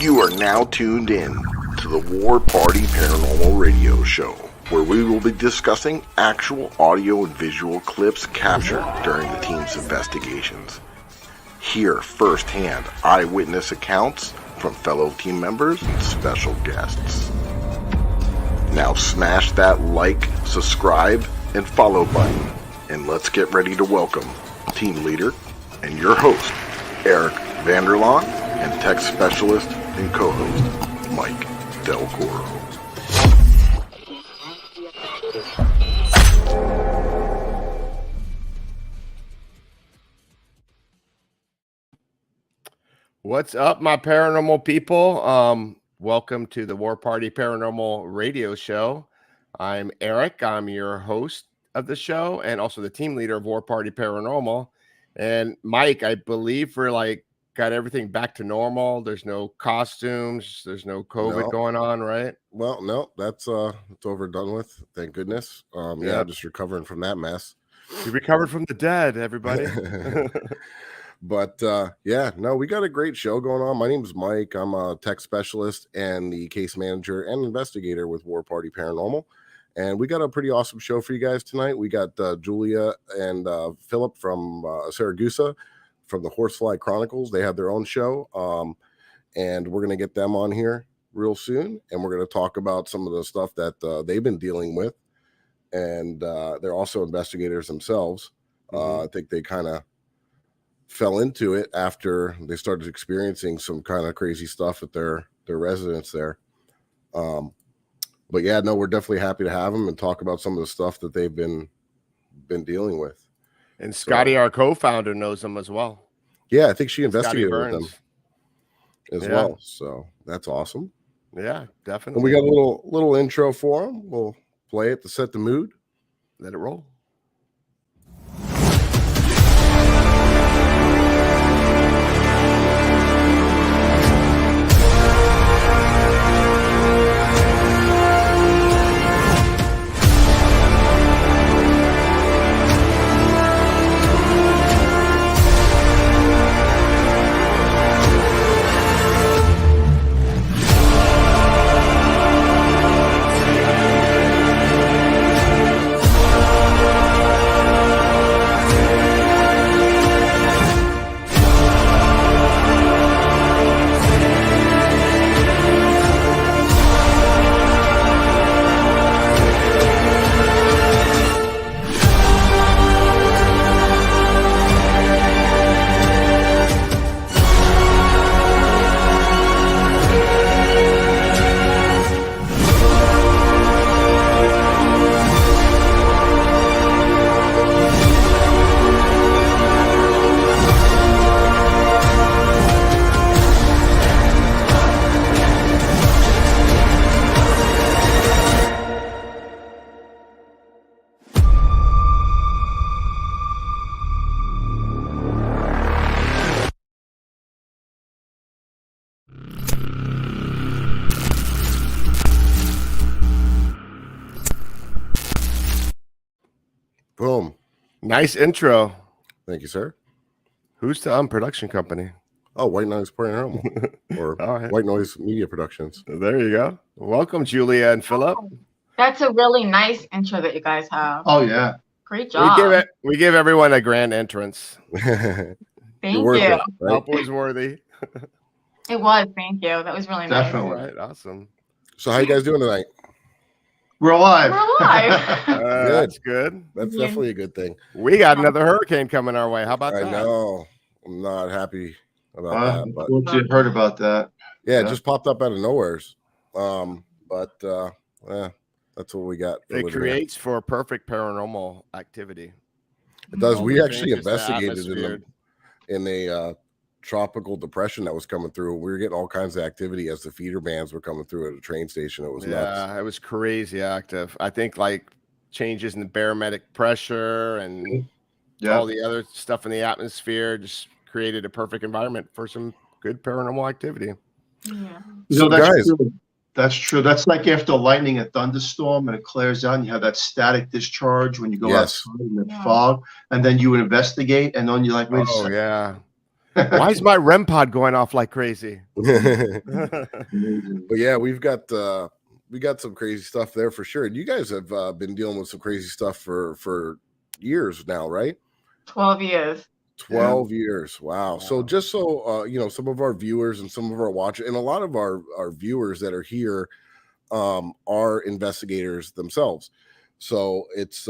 You are now tuned in to the War Party Paranormal Radio Show, where we will be discussing actual audio and visual clips captured during the team's investigations. Hear firsthand eyewitness accounts from fellow team members and special guests. Now smash that like, subscribe, and follow button, and let's get ready to welcome team leader and your host, Eric Vanderlaan, and tech specialist and co-host, Mike Del Coro. What's up, my paranormal people? Welcome to the War Party Paranormal Radio Show. I'm Eric. I'm your host of the show and also the team leader of War Party Paranormal. And Mike, I believe we're got everything back to normal. There's no costumes. There's no COVID going on, right? Well, no, that's it's over, done with. Thank goodness. Yeah, just recovering from that mess. You recovered from the dead, everybody. But no, we got a great show going on. My name is Mike. I'm a tech specialist and the case manager and investigator with War Party Paranormal. And we got a pretty awesome show for you guys tonight. We got Julia and Philip from Siracusa from the Horsefly Chronicles. They have their own show. And we're going to get them on here real soon. And we're going to talk about some of the stuff that they've been dealing with. And they're also investigators themselves. I think they kind of fell into it after they started experiencing some kind of crazy stuff at their residence there. But yeah, no, we're definitely happy to have them and talk about some of the stuff that they've been dealing with. And Scotty, our co-founder, knows them as well. Yeah, I think she investigated with them as well. So that's awesome. Yeah, definitely. And we got a little intro for them. We'll play it to set the mood. Let it roll. Boom. Nice intro. Thank you, sir. Who's the production company? Oh, White Noise Paranormal or White Noise Media Productions. There you go. Welcome, Julia and Philip. That's a really nice intro that you guys have. Oh, yeah. Great job. We give everyone a grand entrance. Thank you. Right? Help was worthy. It was. Thank you. That was really nice. Definitely. Right, awesome. So how you guys doing tonight? We're alive. We're alive. That's good. That's definitely a good thing. We got another hurricane coming our way. How about that? I know. I'm not happy about that. But What you heard about that? yeah, it just popped up out of nowheres. But that's what we got. It creates for perfect paranormal activity. It does. All We the actually changes to investigated in a tropical depression that was coming through. We were getting all kinds of activity as the feeder bands were coming through at a train station. It was nuts. Yeah, it was crazy active. I think changes in the barometric pressure and all the other stuff in the atmosphere just created a perfect environment for some good paranormal activity. Yeah. So guys, That's true. That's like after lightning, a thunderstorm, and it clears out, and you have that static discharge when you go outside in the fog, and then you investigate, and then you're like, wait a second. Yeah. Why is my REM pod going off like crazy? But yeah, we got some crazy stuff there for sure. And you guys have been dealing with some crazy stuff for years now, right? 12 years. 12 years. Wow. So just so some of our viewers and some of our watchers and a lot of our viewers that are here are investigators themselves. So it's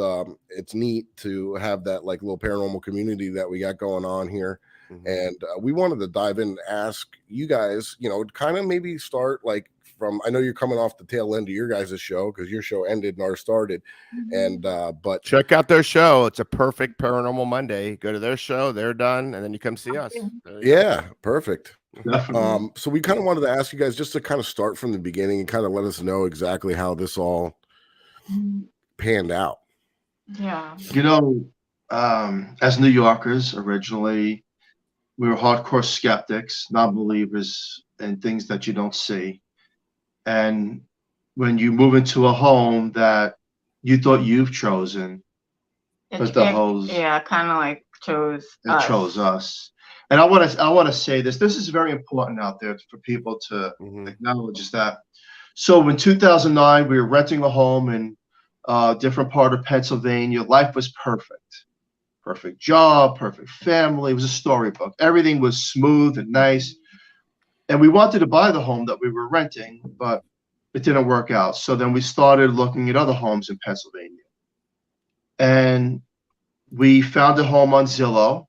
neat to have that like little paranormal community that we got going on here. Mm-hmm. And we wanted to dive in and ask you guys, kind of maybe start like from, I know you're coming off the tail end of your guys' show because your show ended and ours started. Mm-hmm. And but check out their show. It's a perfect Paranormal Monday. Go to their show, they're done, and then you come see us. Yeah, perfect. So we kind of wanted to ask you guys just to kind of start from the beginning and kind of let us know exactly how this all panned out. Yeah. As New Yorkers originally, we were hardcore skeptics, non-believers in things that you don't see. And when you move into a home that you thought you've chosen, but the host, kind of like chose us. And I want to say this. This is very important out there for people to acknowledge is that. So in 2009, we were renting a home in a different part of Pennsylvania. Life was perfect. Perfect job, perfect family. It was a storybook. Everything was smooth and nice. And we wanted to buy the home that we were renting, but it didn't work out. So then we started looking at other homes in Pennsylvania. And we found a home on Zillow.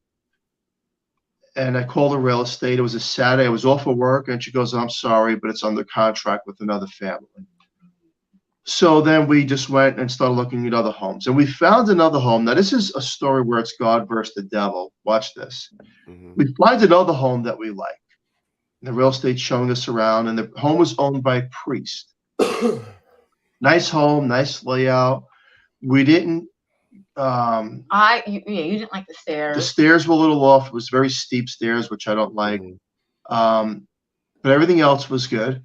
And I called the real estate. It was a Saturday. I was off of work. And she goes, I'm sorry, but it's under contract with another family. So then we just went and started looking at other homes. And we found another home. Now, this is a story where it's God versus the devil. Watch this. We find another home that we like. The real estate showing us around. And the home was owned by a priest. Nice home, nice layout. We didn't. You didn't like the stairs. The stairs were a little off. It was very steep stairs, which I don't like. But everything else was good.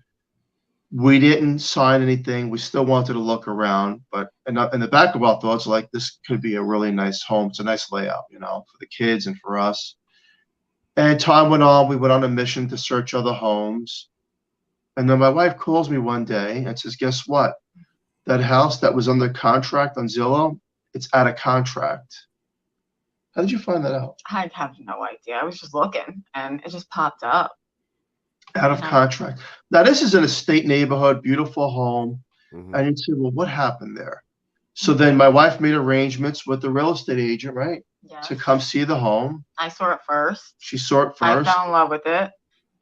We didn't sign anything. We still wanted to look around, but in the back of our thoughts, like this could be a really nice home. It's a nice layout, for the kids and for us. And time went on. We went on a mission to search other homes. And then my wife calls me one day and says, guess what? That house that was under contract on Zillow, it's out of contract. How did you find that out? I have no idea. I was just looking and it just popped up. Out of contract. Now, this is an estate neighborhood, beautiful home. And you say, well, what happened there? So then my wife made arrangements with the real estate agent, right? Yes. To come see the home. I saw it first. She saw it first. I fell in love with it.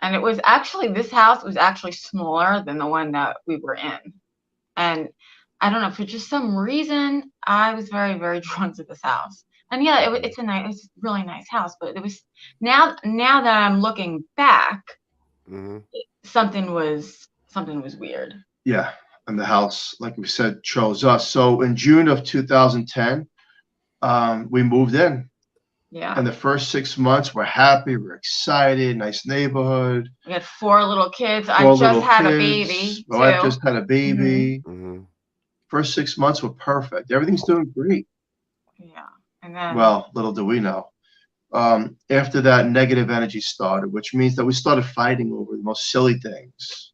And it was actually, this house was actually smaller than the one that we were in. And I don't know, for just some reason, I was very, very drawn to this house. And yeah, it's a really nice house. But it was, now that I'm looking back, something was weird. Yeah. And the house, like we said, chose us. So in June of 2010, we moved in. Yeah. And the first 6 months, we're happy, we're excited, nice neighborhood. We had 4 little kids. I just had a baby. My wife just had a baby. First 6 months were perfect. Everything's doing great. Yeah. And then, well, little do we know. After that, negative energy started, which means that we started fighting over the most silly things.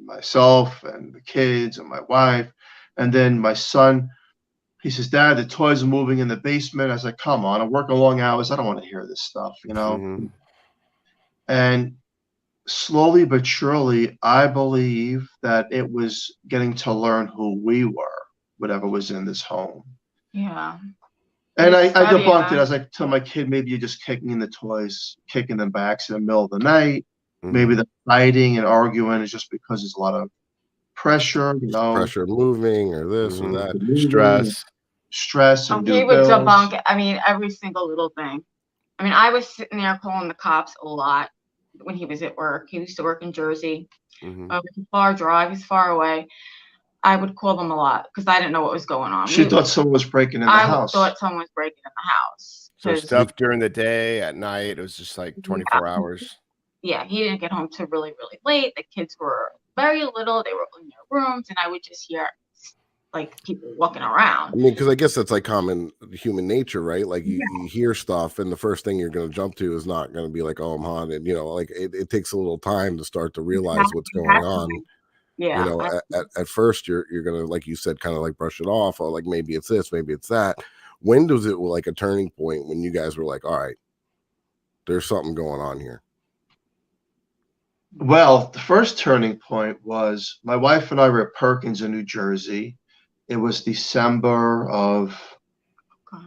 Myself and the kids and my wife. And then my son, he says, Dad, the toys are moving in the basement. I was like, come on, I'm working long hours. I don't want to hear this stuff, And slowly but surely, I believe that it was getting to learn who we were, whatever was in this home. Yeah. And I debunked it. I was like, tell my kid, maybe you're just kicking in the toys, kicking them by accident in the middle of the night. Maybe the fighting and arguing is just because there's a lot of pressure, pressure moving or this or that, stress. And he would debunk, every single little thing. I was sitting there calling the cops a lot when he was at work. He used to work in Jersey. It was a far drive. He's far away. I would call them a lot because I didn't know what was going on. She thought someone was breaking in the house. I thought someone was breaking in the house. So stuff during the day, at night, it was just like 24 hours. Yeah, he didn't get home till really, really late. The kids were very little. They were in their rooms, and I would just hear like people walking around. I mean, because I guess that's like common human nature, right? Like you hear stuff, and the first thing you're going to jump to is not going to be like, "Oh, I'm haunted." You know, like it takes a little time to start to realize what's going on. Yeah. You know, at first you're gonna, like you said, kind of like brush it off, or like maybe it's this, maybe it's that. When does it like a turning point when you guys were like, all right, there's something going on here? Well, the first turning point was my wife and I were at Perkins in New Jersey. It was December of,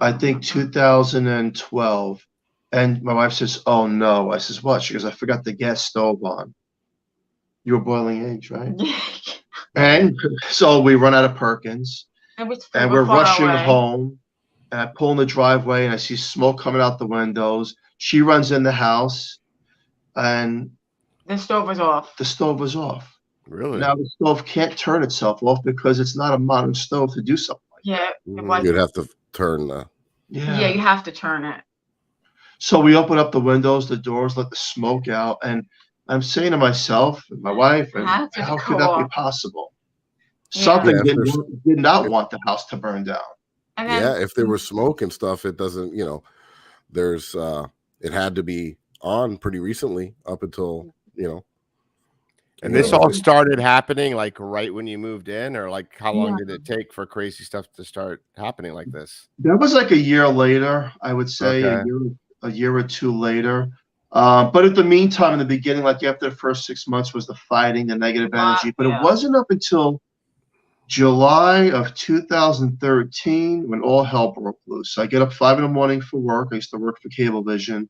I think, 2012. And my wife says, "Oh no." I says, "What?" She goes, "I forgot the gas stove on." You were boiling eggs, right? And so we run out of Perkins, and we're rushing home. And I pull in the driveway, and I see smoke coming out the windows. She runs in the house, and the stove was off. The stove was off. Really? Now the stove can't turn itself off because it's not a modern stove to do something like that. Yeah, you'd have to turn the. Yeah, you have to turn it. So we open up the windows, the doors, let the smoke out, and I'm saying to myself and my wife, and how could that be possible? Something did not want the house to burn down. And then, if there was smoke and stuff, it doesn't, you know, there's it had to be on pretty recently up until, you know. And this all started happening like right when you moved in, or like how long did it take for crazy stuff to start happening like this? That was like a year later, I would say. Okay. A year or two later. But at the meantime, in the beginning, like after the first 6 months was the fighting, the negative energy. But it wasn't up until July of 2013 when all hell broke loose. So I get up 5 a.m. for work. I used to work for Cablevision.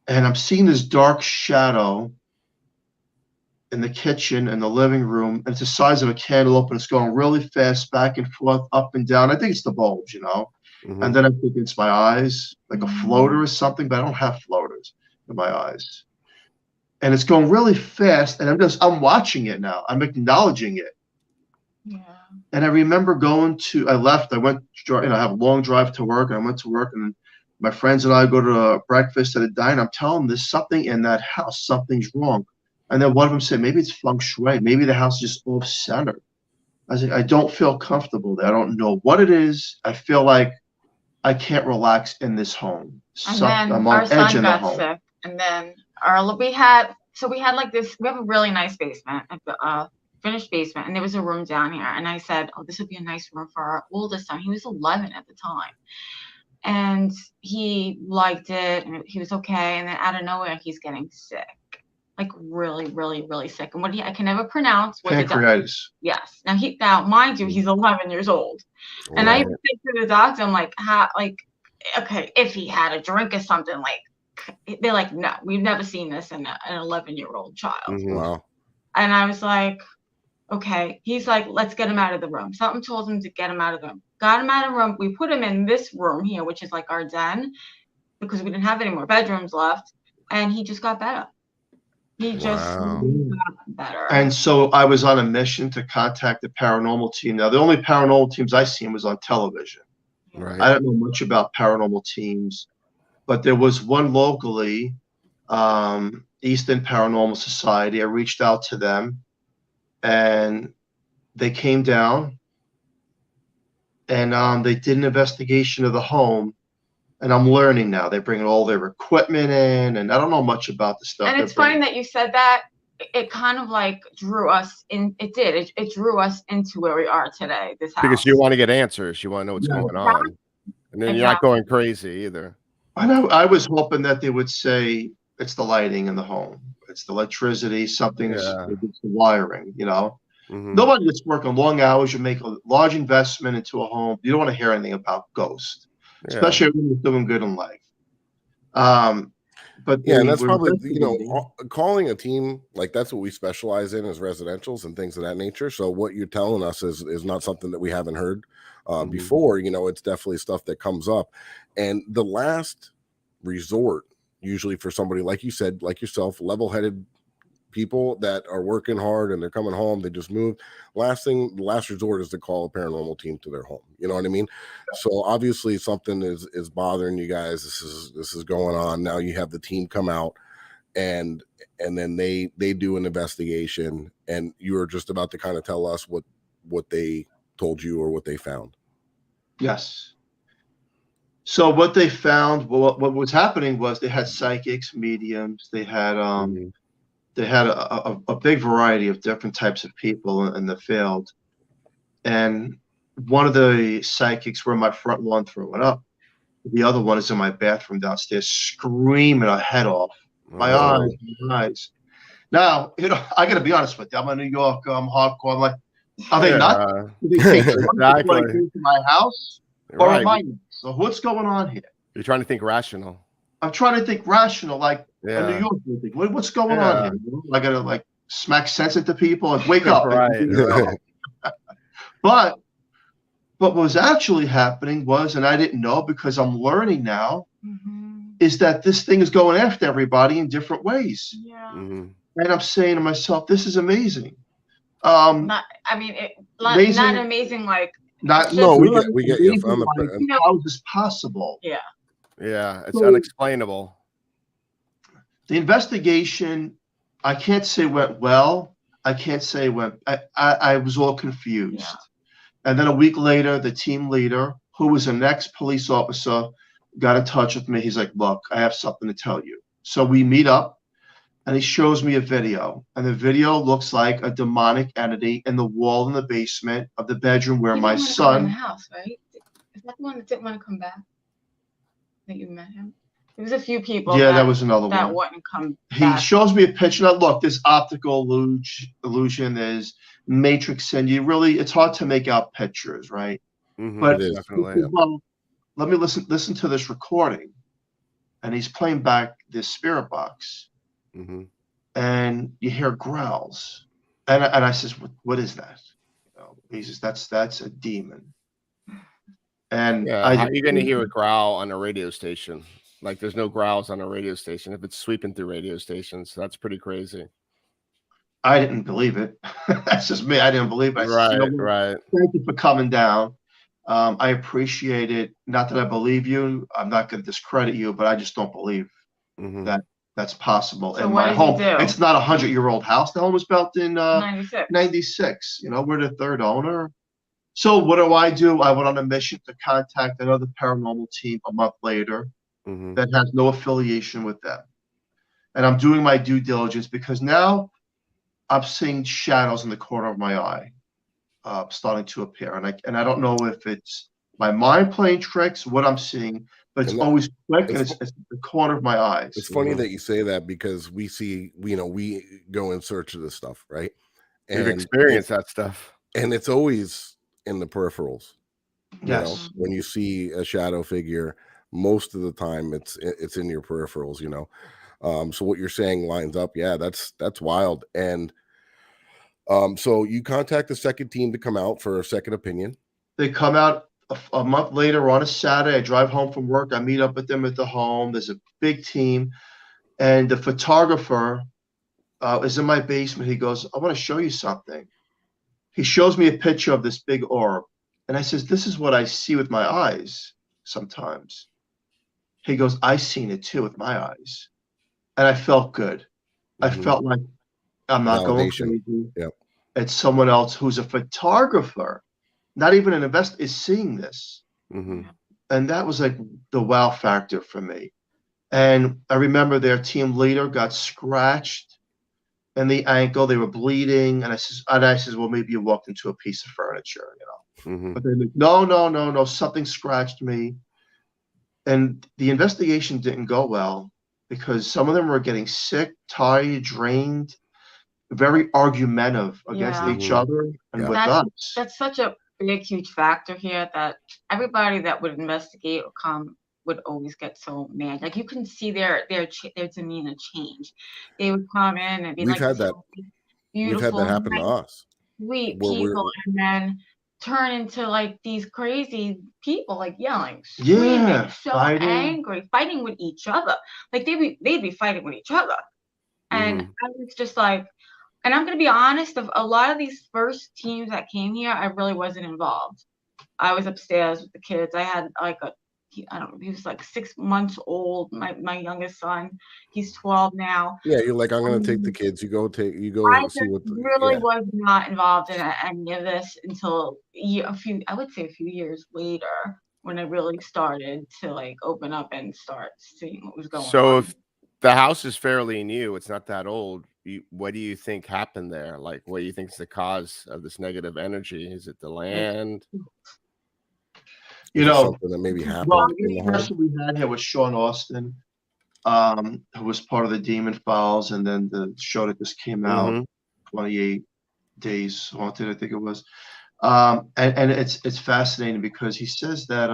And I'm seeing this dark shadow in the kitchen and the living room. And it's the size of a cantaloupe, and it's going really fast, back and forth, up and down. I think it's the bulbs, you know. Mm-hmm. And then I'm thinking it's my eyes, like a floater or something, but I don't have floaters in my eyes. And it's going really fast, and I'm watching it now. I'm acknowledging it. Yeah. And I remember I went, I have a long drive to work, and I went to work, and my friends and I go to breakfast at a diner. I'm telling them there's something in that house, something's wrong. And then one of them said, maybe it's feng shui, maybe the house is just off-center. I said, I don't feel comfortable there. I don't know what it is. I feel like I can't relax in this home. And then I'm on edge in the home. Sick, and then we had like this. We have a really nice basement, finished basement, and there was a room down here. And I said, "Oh, this would be a nice room for our oldest son." He was 11 at the time, and he liked it, and he was okay. And then out of nowhere, he's getting sick, like really, really, really sick. And I can never pronounce what pancreatitis. Yes. Now, mind you, he's 11 years old. And I even said to the doctor, I'm like, okay, if he had a drink or something, like, they're like, no, we've never seen this in an 11-year-old child. Mm-hmm. Wow. And I was like, okay. He's like, let's get him out of the room. Something told him to get him out of the room. Got him out of the room. We put him in this room here, which is like our den, because we didn't have any more bedrooms left. And he just got better. He just got better. And so I was on a mission to contact the paranormal team. Now, the only paranormal teams I seen was on television. Right. I don't know much about paranormal teams, but there was one locally, Easton Paranormal Society. I reached out to them, and they came down, and they did an investigation of the home. And I'm learning now. They bring all their equipment in, and I don't know much about the stuff. And it's funny that you said that. It kind of like drew us in. It did. It drew us into where we are today. This house. Because you want to get answers. You want to know what's going on, and then you're not going crazy either. I know. I was hoping that they would say it's the lighting in the home, it's the electricity, something's it's the wiring. You know, nobody that's working long hours. You make a large investment into a home. You don't want to hear anything about ghosts. Especially when you're doing good in life. But and that's probably, you know, calling a team, like that's what we specialize in, is residentials and things of that nature. So what you're telling us is not something that we haven't heard before. You know, it's definitely stuff that comes up. And the last resort, usually for somebody like you said, like yourself, level-headed people that are working hard and they're coming home, they just moved. The last resort is to call a paranormal team to their home. You know what I mean? So obviously something is bothering you guys. This is going on. Now you have the team come out, and then they do an investigation, and you were just about to kind of tell us what they told you or what they found. Yes. So what they found, what was happening was they had psychics, mediums. They had a big variety of different types of people in the field. And one of the psychics were in my front lawn throwing up. The other one is in my bathroom downstairs screaming her head off. My eyes. Now, I got to be honest with you. I'm a New Yorker. I'm hardcore. I'm like, are they not? Do they take exactly to my house? Or am I? So what's going on here? You're trying to think rational. I'm trying to think rational, like a New Yorker would think. What's going on here? I got to like smack sense into people and wake up. Right. But what was actually happening was, and I didn't know because I'm learning now, is that this thing is going after everybody in different ways. Yeah. And I'm saying to myself, this is amazing. Not amazing, like not no, we get you. How is this possible? Yeah. Yeah, it's unexplainable. The investigation, I can't say went well. I can't say went. I was all confused. Yeah. And then a week later, the team leader, who was an ex-police officer, got in touch with me. He's like, look, I have something to tell you. So we meet up, and he shows me a video. And the video looks like a demonic entity in the wall in the basement of the bedroom where my son. In the house, right? Is that the one that didn't want to come back? That you met him? There was a few people. Yeah, that was another that one. Wouldn't come He back. shows me a picture. Now, look, there's optical illusion. There's matrix, and it's hard to make out pictures, right? But definitely. Well, let me listen to this recording, and he's playing back this spirit box, and you hear growls, and I says, what is that? He says, that's a demon. And how are you going to hear a growl on a radio station? Like, there's no growls on a radio station if it's sweeping through radio stations. That's pretty crazy. I didn't believe it. That's just me. I didn't believe it. Right. Thank you for coming down. I appreciate it. Not that I believe you. I'm not going to discredit you, but I just don't believe that that's possible. So in what my did home, you do? it's not a 100-year-old house. The home was built in 96. 96. We're the third owner. So what do? I went on a mission to contact another paranormal team a month later that has no affiliation with them. And I'm doing my due diligence because now I'm seeing shadows in the corner of my eye starting to appear. And I don't know if it's my mind playing tricks, what I'm seeing, but it's always quick and it's the corner of my eyes. It's funny that you say that because we see, we go in search of this stuff, right? And we've experienced that stuff. And it's always in the peripherals. Yes. When you see a shadow figure, most of the time it's in your peripherals, So what you're saying lines up. Yeah, that's wild. And so you contact the second team to come out for a second opinion. They come out a month later on a Saturday. I drive home from work. I meet up with them at the home. There's a big team. And the photographer is in my basement. He goes, I want to show you something. He shows me a picture of this big orb. And I says, this is what I see with my eyes sometimes. He goes, I seen it too with my eyes. And I felt good. I felt like I'm not going crazy. Yep. It's someone else who's a photographer, not even an investor, is seeing this. And that was like the wow factor for me. And I remember their team leader got scratched in the ankle. They were bleeding. And I says, well, maybe you walked into a piece of furniture, But they're like, no, something scratched me. And the investigation didn't go well because some of them were getting sick, tired, drained, very argumentative against each other and with us. That's such a big, huge factor here that everybody that would investigate or come would always get so mad. Like you can see their demeanor change. They would come in and be We've had that happen to us. Sweet people, and then turn into like these crazy people, like yelling, screaming, angry, fighting with each other. Like they'd be fighting with each other. And I was just like, and I'm gonna be honest, of a lot of these first teams that came here, I really wasn't involved. I was upstairs with the kids. I had like a I don't know, he was like 6 months old. My youngest son, he's 12 now. Yeah, you're like, I'm gonna take the kids. You go I see just what really yeah. was not involved in any of this until I would say a few years later, when I really started to like open up and start seeing what was going So on. if the house is fairly new, it's not that old. What do you think happened there? Like, what do you think is the cause of this negative energy? Is it the land? You Is it know, something that maybe well, happened in the the home? person we had here was Sean Austin, who was part of the Demon Files, and then the show that just came out, Mhm. 28 Days Haunted, I think it was. And it's fascinating because he says that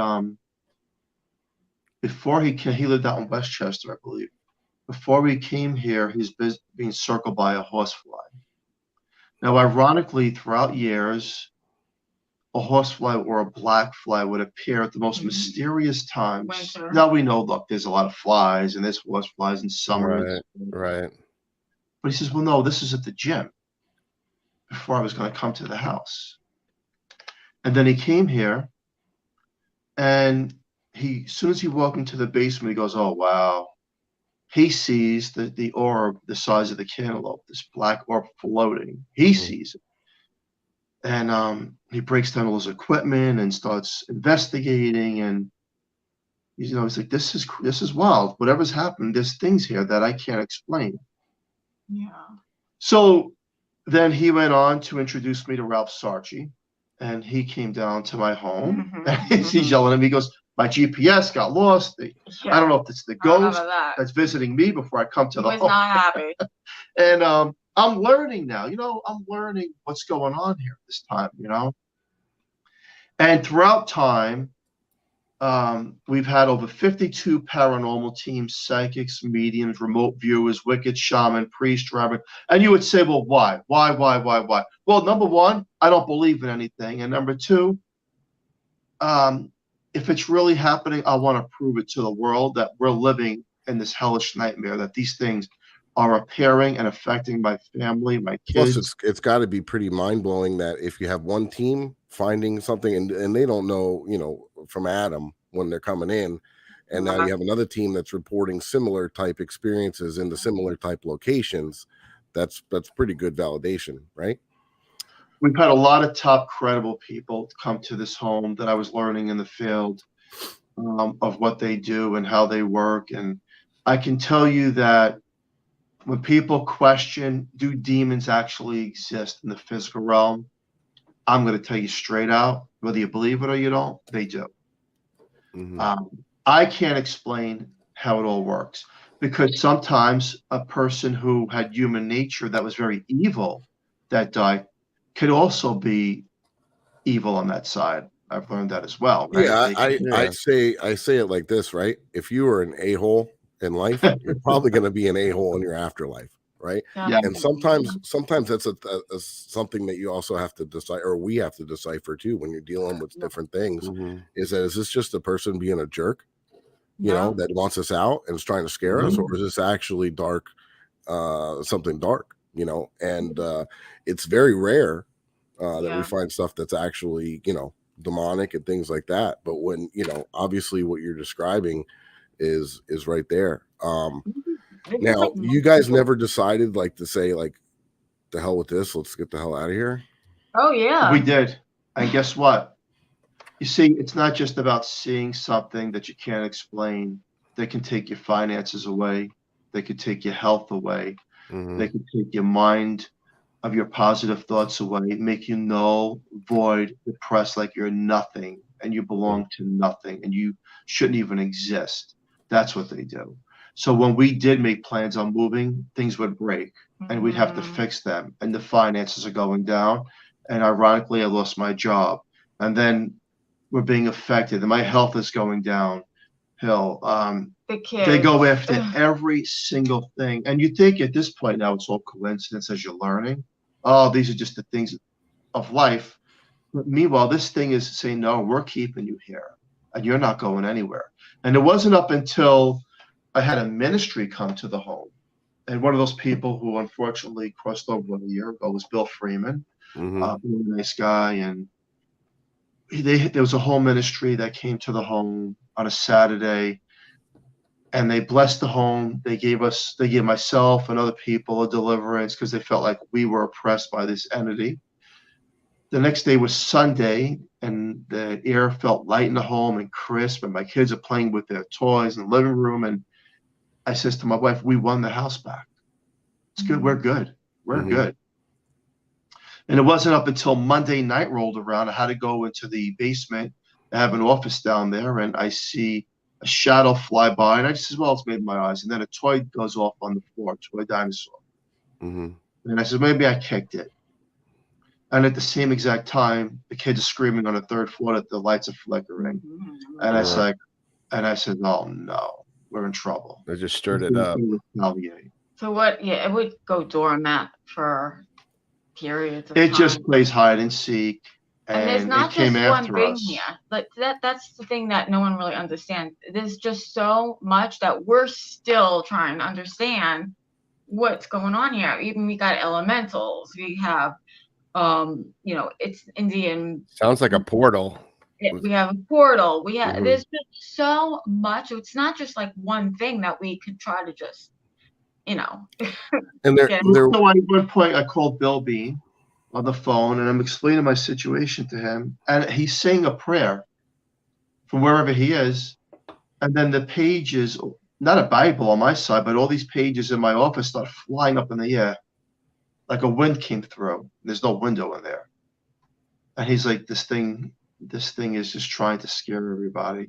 before he lived out in Westchester, I believe. Before he came here, he's being circled by a horsefly. Now, ironically, throughout years, a horsefly or a black fly would appear at the most mysterious times. Winter. Now we know, look, there's a lot of flies, and there's horseflies in summer. Right. But he says, well, no, this is at the gym before I was going to come to the house. And then he came here, and as soon as he walked into the basement, he goes, oh, wow. He sees the orb the size of the cantaloupe, this black orb floating. He sees it. And he breaks down all his equipment and starts investigating. And he's like, this is wild. Whatever's happened, there's things here that I can't explain. Yeah. So then he went on to introduce me to Ralph Sarchi, and he came down to my home. And he's yelling at me. He goes, my GPS got lost. I don't know if it's the ghost that's visiting me before I come to the home. He was not happy. And I'm learning now. I'm learning what's going on here this time. And throughout time, we've had over 52 paranormal teams, psychics, mediums, remote viewers, wicked shaman, priest, rabbi. And you would say, well, why? Why? Well, number one, I don't believe in anything. And number two, if it's really happening, I want to prove it to the world that we're living in this hellish nightmare, that these things are appearing and affecting my family, my kids. Plus, it's got to be pretty mind-blowing that if you have one team finding something and they don't know, from Adam when they're coming in, and now you have another team that's reporting similar type experiences in the similar type locations, that's pretty good validation, right? We've had a lot of top credible people come to this home that I was learning in the field of what they do and how they work. And I can tell you that when people question, do demons actually exist in the physical realm? I'm going to tell you straight out, whether you believe it or you don't, they do. I can't explain how it all works, because sometimes a person who had human nature that was very evil that died could also be evil on that side. I've learned that as well. Right? Yeah, I say it like this, right? If you were an a-hole in life, you're probably going to be an a-hole in your afterlife, right? Yeah. And sometimes that's a something that you also have to decide, or we have to decipher too, when you're dealing with different things. Is this just a person being a jerk, that wants us out and is trying to scare us, or is this actually dark, something dark, and it's very rare that we find stuff that's actually, demonic and things like that. But when, obviously what you're describing is right there. Now, you guys never decided to say the hell with this, let's get the hell out of here? Oh yeah, we did. And guess what? You see, it's not just about seeing something that you can't explain. They can take your finances away. They could take your health away. They could take your mind of your positive thoughts away, make you null, void, depressed, like you're nothing and you belong to nothing and you shouldn't even exist. That's what they do. So when we did make plans on moving, things would break and we'd have to fix them, and the finances are going down. And ironically, I lost my job, and then we're being affected, and my health is going downhill. The kids. They go after every single thing. And you think at this point now it's all coincidence as you're learning. Oh, these are just the things of life. But meanwhile, this thing is saying, no, we're keeping you here and you're not going anywhere. And it wasn't up until I had a ministry come to the home. And one of those people who unfortunately crossed over a year ago was Bill Freeman, really nice guy. And there was a whole ministry that came to the home. on a Saturday, and they blessed the home. They gave myself and other people a deliverance because they felt like we were oppressed by this entity. The next day was Sunday, and the air felt light in the home and crisp, and my kids are playing with their toys in the living room. And I says to my wife, we won the house back. It's good. We're good. We're good. And it wasn't up until Monday night rolled around. I had to go into the basement. I have an office down there, and I see a shadow fly by, and I just said, well, it's made in my eyes. And then a toy goes off on the floor, a toy dinosaur. And I said, maybe I kicked it. And at the same exact time, the kids are screaming on the third floor that the lights are flickering. And I said, oh no, we're in trouble. They just stirred it up. So what? Yeah, it would go dormant for periods of time. It just plays hide and seek. And there's not just one thing here. But that's the thing that no one really understands. There's just so much that we're still trying to understand what's going on here. Even we got elementals. We have, it's Indian. Sounds like a portal. We have a portal. We have. There's just so much. It's not just like one thing that we could try to just, And So at one point, I called Bill Bean on the phone, and I'm explaining my situation to him, and he's saying a prayer from wherever he is, and then the pages, not a Bible on my side, but all these pages in my office start flying up in the air, like a wind came through. There's no window in there, and he's like, "This thing is just trying to scare everybody.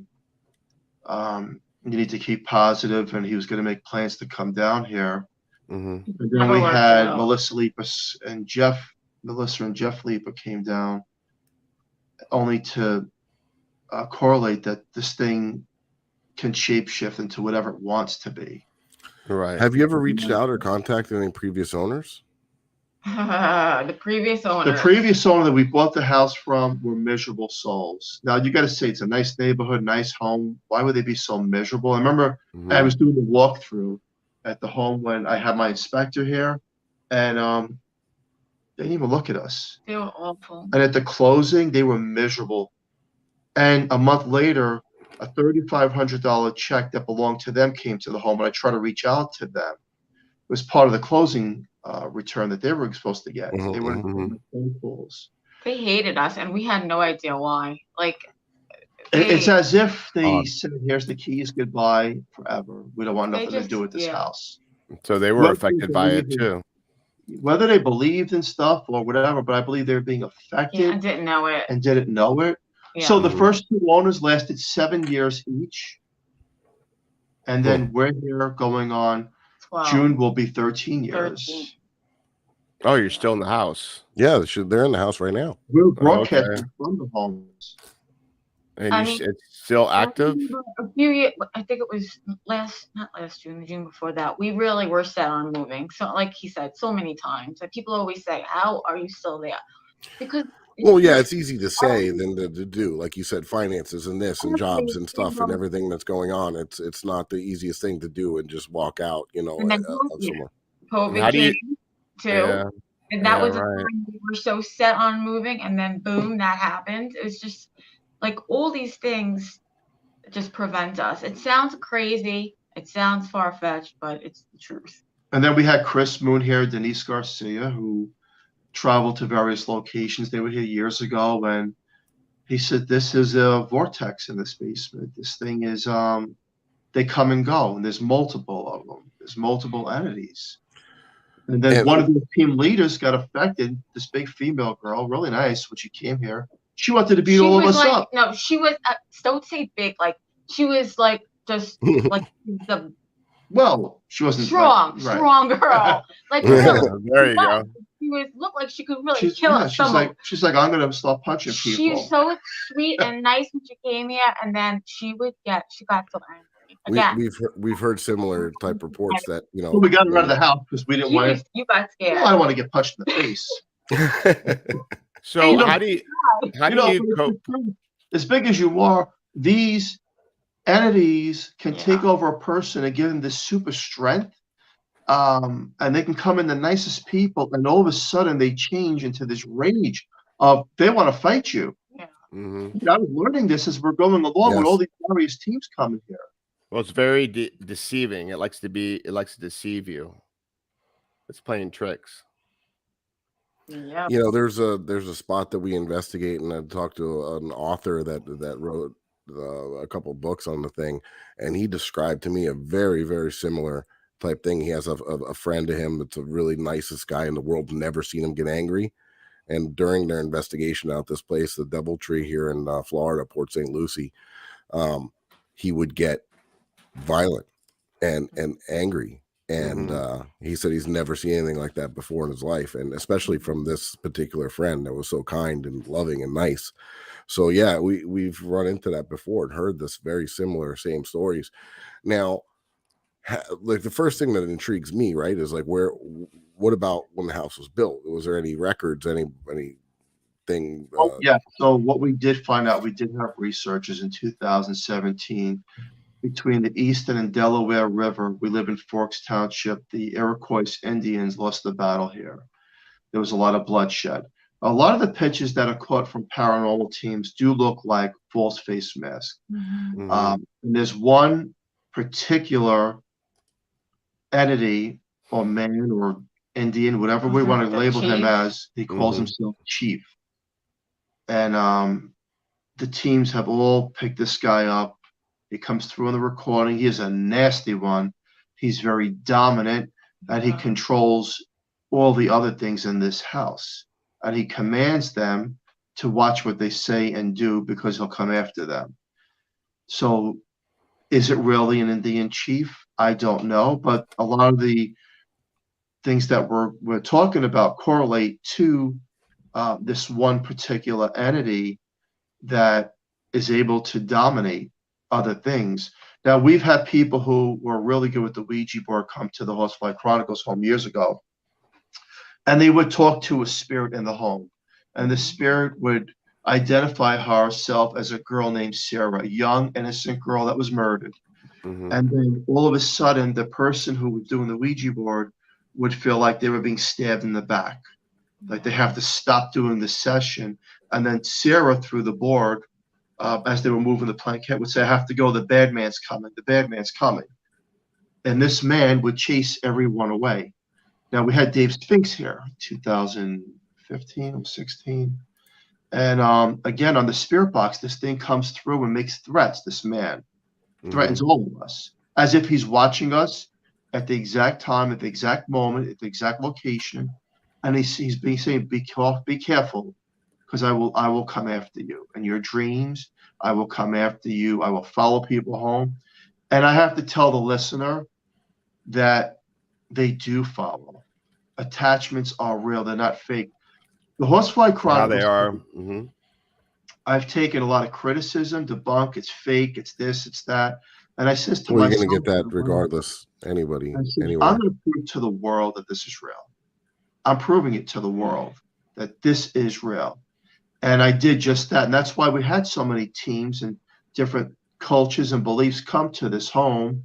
You need to keep positive," and he was going to make plans to come down here. And then we had Melissa and Jeff Leeper came down, only to correlate that this thing can shapeshift into whatever it wants to be. Right. Have you ever reached out or contacted any previous owners? The previous owner that we bought the house from were miserable souls. Now you got to say, it's a nice neighborhood, nice home. Why would they be so miserable? I remember I was doing the walkthrough at the home when I had my inspector here, and they didn't even look at us. They were awful. And at the closing, they were miserable. And a month later, a $3,500 check that belonged to them came to the home, and I tried to reach out to them. It was part of the closing return that they were supposed to get. They were phone calls. They hated us, and we had no idea why. Like, it's as if they said, "Here's the keys, goodbye forever. We don't want nothing to do with this house." So they were affected by it too. Whether they believed in stuff or whatever, but I believe they were being affected and didn't know it. Yeah. So the first two owners lasted 7 years each, and then we're here going on. 12. June will be 13 years. 13. Oh, you're still in the house? Yeah, they're in the house right now. We're broadcasting from the homes. And it's still active? A few years, I think it was not last June, the June before that. We really were set on moving. So, like he said, so many times that people always say, "How are you still there?" Because it's easy to say than to do. Like you said, finances and this and jobs and stuff and everything that's going on. It's not the easiest thing to do and just walk out, And then somewhere. COVID came too. And that was the time we were so set on moving, and then boom, that happened. It was just like all these things just prevent us. It sounds crazy. It sounds far-fetched, but it's the truth. And then we had Chris Moon here, Denise Garcia, who traveled to various locations. They were here years ago, and he said, "This is a vortex in this basement. This thing is, they come and go, and there's multiple of them. There's multiple entities." And then one of the team leaders got affected, this big female girl, really nice, when she came here. She wanted to beat all of us up. No, she was, don't say big, like, she was like, just like the. Well, she wasn't strong girl. Like, really, there you go. She looked like she could really kill us. She's like, I'm gonna start punching people. She's so sweet and nice when she came here, and then she got so angry. Again. We've heard similar type reports that Well, we got her out of the house because we didn't want to. You got scared. Well, I don't want to get punched in the face. So how do you cope? As big as you are, these entities can take over a person and give them this super strength, and they can come in the nicest people, and all of a sudden they change into this rage of they want to fight you. Yeah. Mm-hmm. I was learning this as we're going along with all these various teams coming here. Well, it's very deceiving. It likes to deceive you. It's playing tricks. Yeah. You know, there's a spot that we investigate, and I talked to an author that wrote a couple books on the thing, and he described to me a very, very similar type thing. He has a friend to him that's a really nicest guy in the world, never seen him get angry. And during their investigation out this place, the Doubletree here in Florida, Port St. Lucie, he would get violent and angry. And he said he's never seen anything like that before in his life, and especially from this particular friend that was so kind and loving and nice. So yeah, we've run into that before and heard this very similar same stories. Now, like the first thing that intrigues me, right, is like what about when the house was built? Was there any records, anything? Yeah. So what we did find out, we did have researchers in 2017. Between the Easton and Delaware River, we live in Forks Township. The Iroquois Indians lost the battle here. There was a lot of bloodshed. A lot of the pictures that are caught from paranormal teams do look like false face masks. Mm-hmm. And there's one particular entity or man or Indian, whatever we want to label him as, he calls himself Chief. And the teams have all picked this guy up. He comes through in the recording. He is a nasty one. He's very dominant, and he controls all the other things in this house. And he commands them to watch what they say and do because he'll come after them. So is it really an Indian chief? I don't know. But a lot of the things that we're talking about correlate to this one particular entity that is able to dominate other things. Now, we've had people who were really good with the Ouija board come to the Horsefly Chronicles home years ago, and they would talk to a spirit in the home, and the spirit would identify herself as a girl named Sarah, a young, innocent girl that was murdered. And then all of a sudden, the person who was doing the Ouija board would feel like they were being stabbed in the back, like they have to stop doing the session. And then Sarah, through the board, as they were moving the planquette, would say, I have to go, the bad man's coming, the bad man's coming. And this man would chase everyone away. Now, we had Dave Spinks here in 2015 or 16. And again, on the spirit box, this thing comes through and makes threats. This man threatens all of us, as if he's watching us at the exact time, at the exact moment, at the exact location. And he's being saying, be careful, because I will come after you. In your dreams, I will come after you. I will follow people home. And I have to tell the listener that they do follow. Attachments are real. They're not fake. The Horsefly Chronicles. They are. I've taken a lot of criticism, debunk, it's fake, it's this, it's that. And I says to Well, myself, you're going to get that regardless, anywhere. I'm going to prove to the world that this is real. I'm proving it to the world that this is real. And I did just that. And that's why we had so many teams and different cultures and beliefs come to this home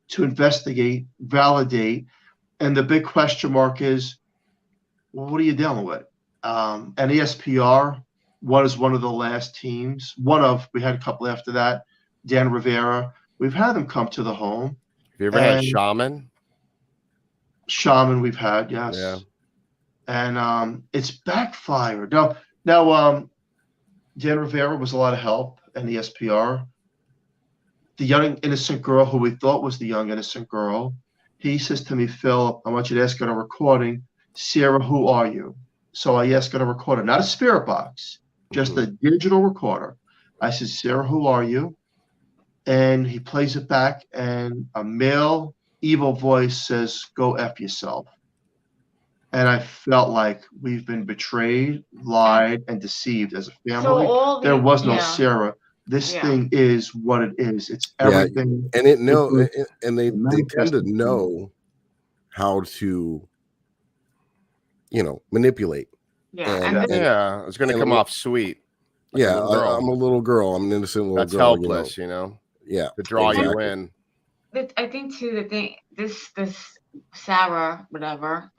to investigate, validate. And the big question mark is, well, what are you dealing with? And ESPR was one of the last teams. We had a couple after that, Dan Rivera. We've had them come to the home. Have you ever had Shaman? Shaman we've had, yes. Yeah. And it's backfired. Now, Dan Rivera was a lot of help in the SPR. The young innocent girl who we thought was the young innocent girl, he says to me, Phil, I want you to ask on a recording, Sarah, who are you? So I asked on a recorder, not a spirit box, just a digital recorder. I said, Sarah, who are you? And he plays it back, and a male evil voice says, go F yourself. And I felt like we've been betrayed, lied, and deceived as a family. There was no Sarah. This thing is what it is. It's everything. And they tend to know how to, manipulate. Yeah, it's going to come off sweet. Like I'm a little girl. I'm an innocent little girl. That's helpless, Yeah, to draw you in. I think too, the thing, this Sarah, whatever,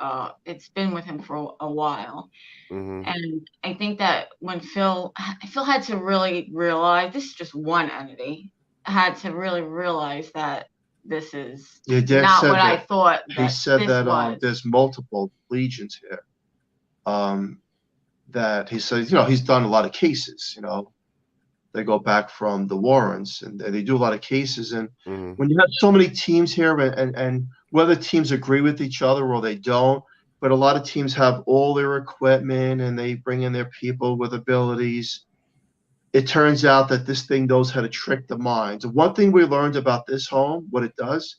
it's been with him for a while. And I think that when Phil had to really realize, this is just one entity, had to really realize that this is not what I thought. He said that there's multiple legions here. That he says, he's done a lot of cases. They go back from the Warrens, and they do a lot of cases. And when you have so many teams here, and whether teams agree with each other or they don't, but a lot of teams have all their equipment and they bring in their people with abilities. It turns out that this thing knows how to trick the minds. One thing we learned about this home, what it does,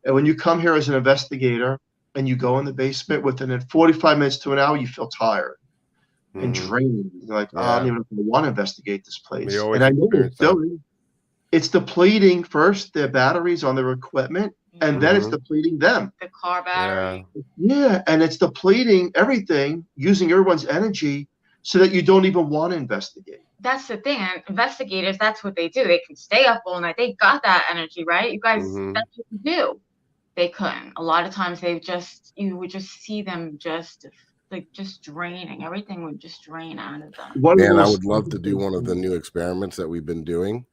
and when you come here as an investigator and you go in the basement, within 45 minutes to an hour, you feel tired and drained. You're like, I don't even want to investigate this place. And I know it's doing. It's depleting first their batteries on their equipment, and then it's depleting them. The car battery. Yeah, and it's depleting everything, using everyone's energy so that you don't even want to investigate. That's the thing. Investigators, that's what they do. They can stay up all night. They got that energy, right? You guys, that's what you do. They couldn't. A lot of times you would just see them just draining. Everything would just drain out of them. Man, I would love to do one of the new experiments that we've been doing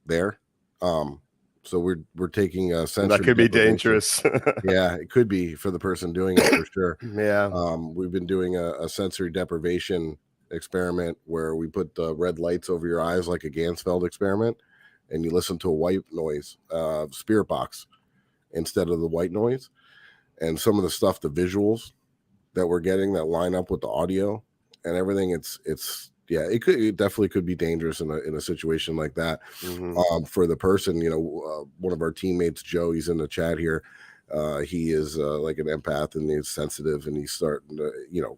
there. So we're taking a sensory. That could be dangerous. Yeah, it could be for the person doing it for sure. Yeah. We've been doing a sensory deprivation experiment where we put the red lights over your eyes like a Gansfeld experiment, and you listen to a white noise, spirit box, instead of the white noise. And some of the stuff, the visuals that we're getting that line up with the audio and everything, it definitely could be dangerous in a situation like that. For the person, one of our teammates, Joe, he's in the chat here. He is like an empath, and he's sensitive, and he's starting to,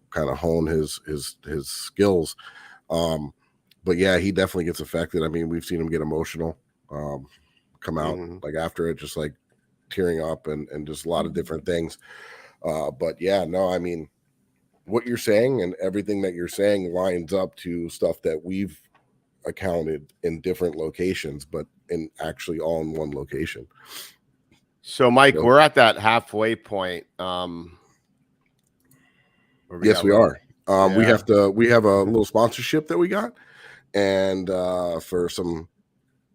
kind of hone his skills. But yeah, he definitely gets affected. I mean, we've seen him get emotional, come out like after it, just like tearing up and just a lot of different things. But yeah, no, I mean, what you're saying and everything that you're saying lines up to stuff that we've accounted in different locations, but actually all in one location. So Mike, we're at that halfway point. Yes, we are. We have a little sponsorship that we got, and for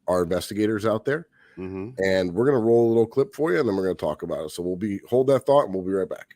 our investigators out there. And we're going to roll a little clip for you, and then we're going to talk about it. So hold that thought, and we'll be right back.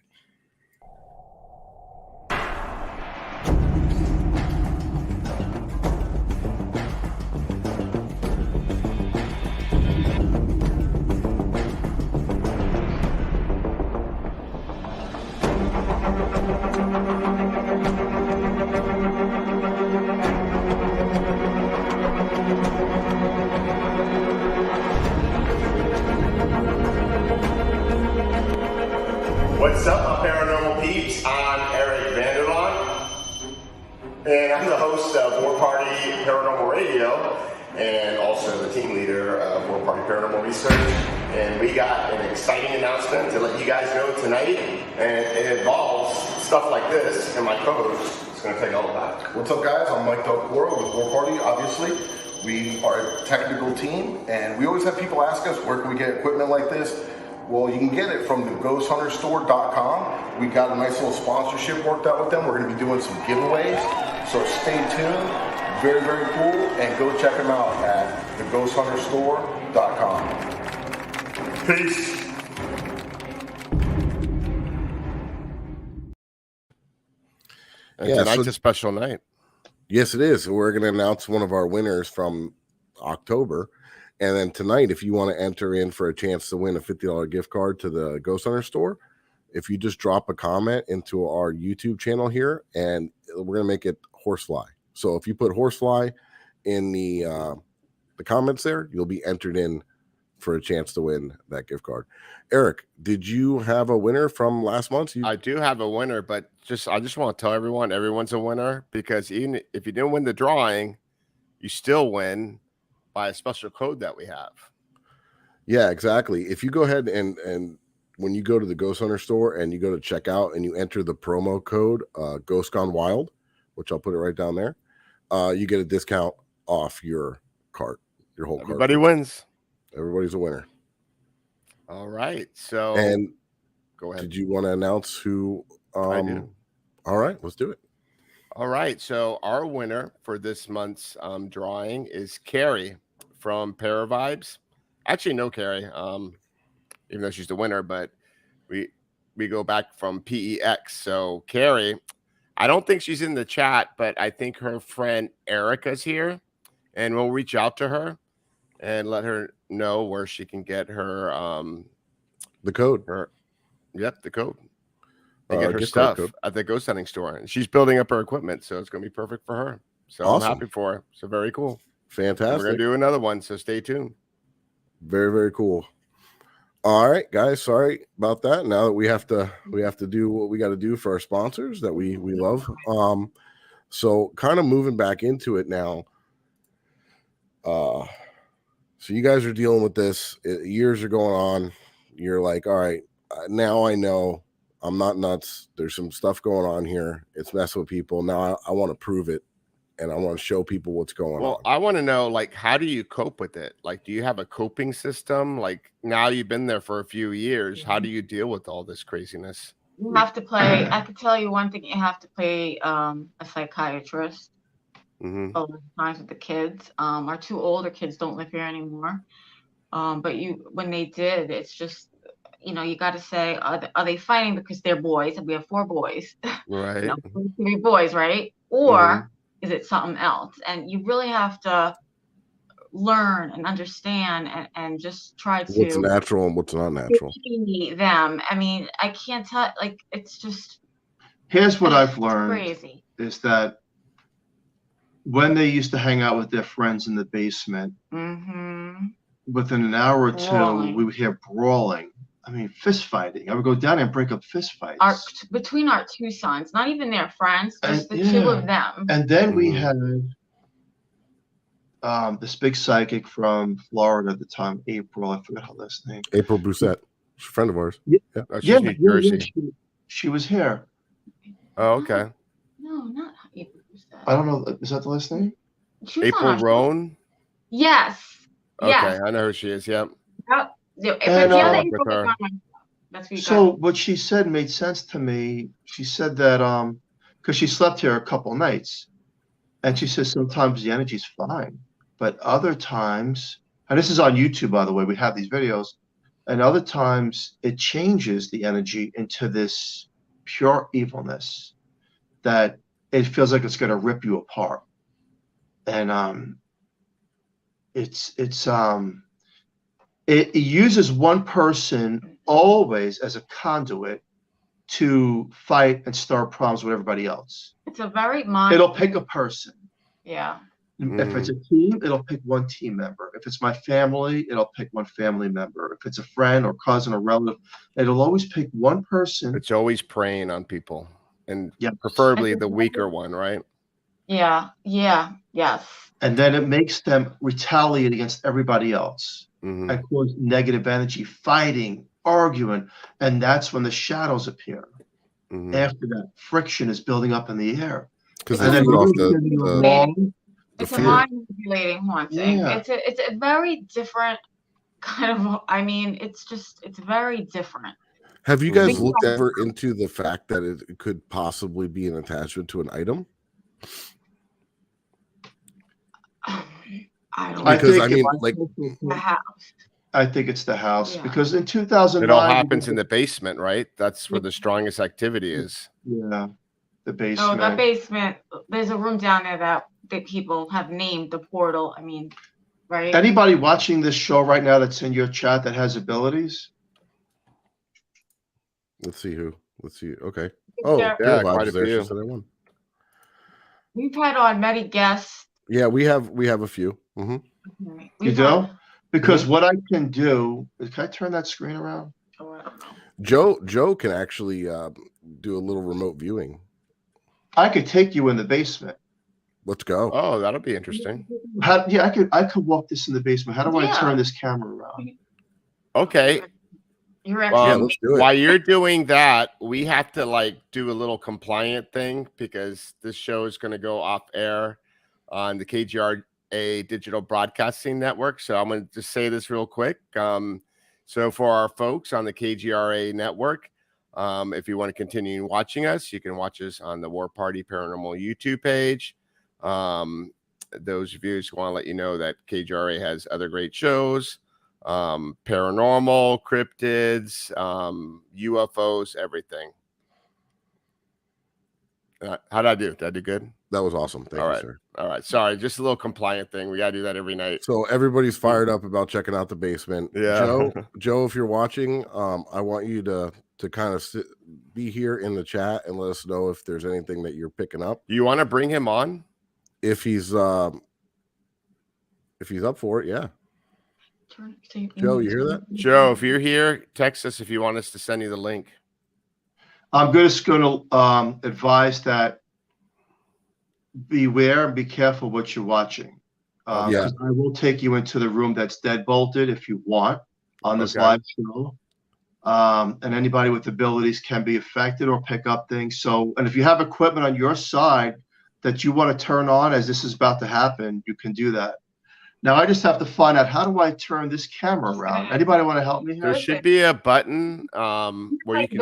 What's up, my paranormal peeps? I'm Eric Vanderlaan, and I'm the host of War Party Paranormal Radio, and also the team leader of War Party Paranormal Research. And we got an exciting announcement to let you guys know tonight, and it involves stuff like this, and my co-host is going to tell you all about it. What's up, guys? I'm Mike Del Coro with War Party, obviously. We are a technical team, and we always have people ask us, where can we get equipment like this? Well, you can get it from the ghosthunterstore.com. We got a nice little sponsorship worked out with them. We're going to be doing some giveaways, so stay tuned. Very, very cool, and go check them out at theghosthunterstore.com. Peace. And tonight's a special night. Yes, it is. We're going to announce one of our winners from October. And then tonight, if you want to enter in for a chance to win a $50 gift card to the Ghost Hunter store, if you just drop a comment into our YouTube channel here, and we're going to make it Horsefly. So if you put Horsefly in the comments there, you'll be entered in for a chance to win that gift card. Eric, did you have a winner from last month? I do have a winner, but I just want to tell everyone's a winner, because even if you didn't win the drawing, you still win by a special code that we have. Yeah, exactly. If you go ahead and when you go to the Ghost Hunter store and you go to checkout and you enter the promo code Ghost Gone Wild, which I'll put it right down there, you get a discount off your cart, your whole cart. Everybody wins. Everybody's a winner. All right. So, and go ahead. Did you want to announce who? I do. All right, let's do it. All right. So our winner for this month's drawing is Carrie from Paravibes. Actually, no Carrie, even though she's the winner, but we go back from PEX. So Carrie, I don't think she's in the chat, but I think her friend Erica's here, and we'll reach out to her and let her know where she can get her The code. The code. And get her gift stuff code. at the ghost hunting store. And she's building up her equipment, so it's going to be perfect for her. So Awesome. I'm happy for her. So very cool. Fantastic. And we're going to do another one, so stay tuned. Very, very cool. All right, guys. Sorry about that. Now that we have to do what we got to do for our sponsors that we love. So kind of moving back into it now. So you guys are dealing with this. Years are going on. You're like, all right, now I know. I'm not nuts. There's some stuff going on here. It's messing with people. Now I want to prove it, and I want to show people what's going on. Well, I want to know, like, how do you cope with it? Like, do you have a coping system? Like, now you've been there for a few years. How do you deal with all this craziness? You have to play. I could tell you one thing. You have to play a psychiatrist. Mm-hmm. A lot of times with the kids. Our two older kids don't live here anymore. But when they did, it's just, you got to say, are they fighting because they're boys? And we have 4 boys. Right. 3 boys, right? Or is it something else? And you really have to learn and understand and just try to. What's natural and what's not natural. Them. I mean, I can't tell. Like, it's just. Here's what I've learned. Crazy. Is that when they used to hang out with their friends in the basement, within an hour or two, we would hear brawling. I mean, fist fighting. I would go down and break up fist fights. Between our 2 sons, not even their friends, just the 2 of them. And then we had this big psychic from Florida at the time, April. I forgot her last name. April Broussette. She's a friend of ours. She's New Jersey. She was here. Oh, okay. No, not April Broussette. I don't know. Is that the last name? April Roan? Yes. Okay, yes. I know who she is. Yep. So what she said made sense to me. She said that because she slept here a couple nights, and she says sometimes the energy's fine, but other times, and this is on YouTube, by the way, we have these videos, and other times it changes the energy into this pure evilness that it feels like it's going to rip you apart. And it uses one person always as a conduit to fight and start problems with everybody else. It's a very It'll pick a person. Yeah. If it's a team, it'll pick one team member. If it's my family, it'll pick one family member. If it's a friend or cousin or relative, it'll always pick one person. It's always preying on people, and preferably the weaker one, right? Yeah. Yes. And then it makes them retaliate against everybody else and cause negative energy, fighting, arguing. And that's when the shadows appear. After that friction is building up in the air. Because it's a mind-manipulating haunting. Yeah. It's a very different kind of. I mean, it's very different. Have you guys looked ever into the fact that it could possibly be an attachment to an item? I don't. Because I mean, like the house. I think it's the house because in 2009 it all happens in the basement, right? That's where the strongest activity is. Yeah, the basement. Oh, the basement. There's a room down there that people have named the portal. I mean, right? Anybody watching this show right now that's in your chat that has abilities? Let's see who. Okay. Oh, yeah, quite a few. We've had on many guests. Yeah, we have a few. You do? Because what I can do is, can I turn that screen around? Oh, I don't know. Joe can actually do a little remote viewing. I could take you in the basement. Let's go. Oh, that'll be interesting. I could walk this in the basement. How do I turn this camera around? Okay. Let's do it. While you're doing that, we have to do a little compliant thing because this show is going to go off air on the KGRA Digital Broadcasting Network. So I'm going to just say this real quick. So for our folks on the KGRA network, If you want to continue watching us, you can watch us on the War Party Paranormal YouTube page. Those of you who want to let you know that KGRA has other great shows, paranormal, cryptids, UFOs, everything. How'd I do? Did I do good? That was awesome. Thank you, sir. All right. Sorry, just a little compliant thing. We got to do that every night. So everybody's fired up about checking out the basement. Yeah. Joe, if you're watching, I want you to kind of be here in the chat and let us know if there's anything that you're picking up. You want to bring him on? If he's up for it, yeah. Joe, you hear that? Joe, if you're here, text us if you want us to send you the link. I'm just going to advise that beware and be careful what you're watching. Yeah. I will take you into the room that's dead bolted if you want on this live show. And anybody with abilities can be affected or pick up things. So, and if you have equipment on your side that you want to turn on as this is about to happen, you can do that. Now, I just have to find out, how do I turn this camera around? Anybody want to help me here? There should be a button where you can...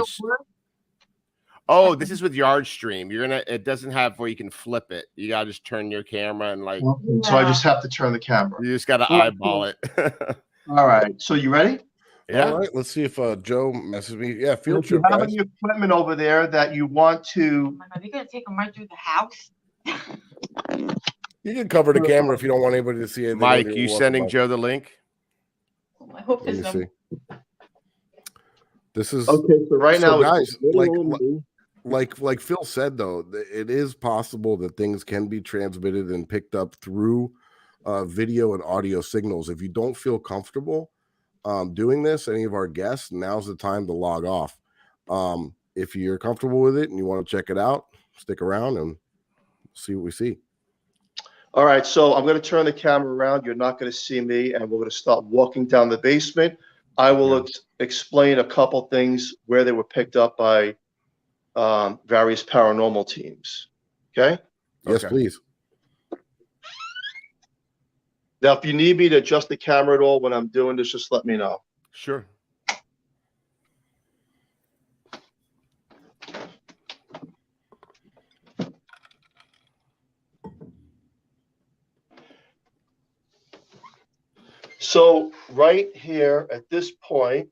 Oh, this is with Yard Stream. It doesn't have where you can flip it. You gotta just turn your camera and like. So I just have to turn the camera. You just gotta eyeball it. All right. So you ready? Yeah. All right. Let's see if Joe messes me. Yeah. Field If you trip, have guys. any equipment over there that you want to. Oh my God, you're gonna take them right through the house. You can cover the camera if you don't want anybody to see it. Mike, you sending Joe the link? I hope Let there's me see. This is Okay. So right now, guys, like Phil said, though, it is possible that things can be transmitted and picked up through video and audio signals. If you don't feel comfortable doing this, any of our guests, now's the time to log off. If you're comfortable with it and you want to check it out, stick around and see what we see. all right. So I'm going to turn the camera around. You're not going to see me, and we're going to start walking down the basement. I will explain a couple things where they were picked up by various paranormal teams. Okay. Yes, please. Now, if you need me to adjust the camera at all when I'm doing this, just let me know. Sure. So right here at this point,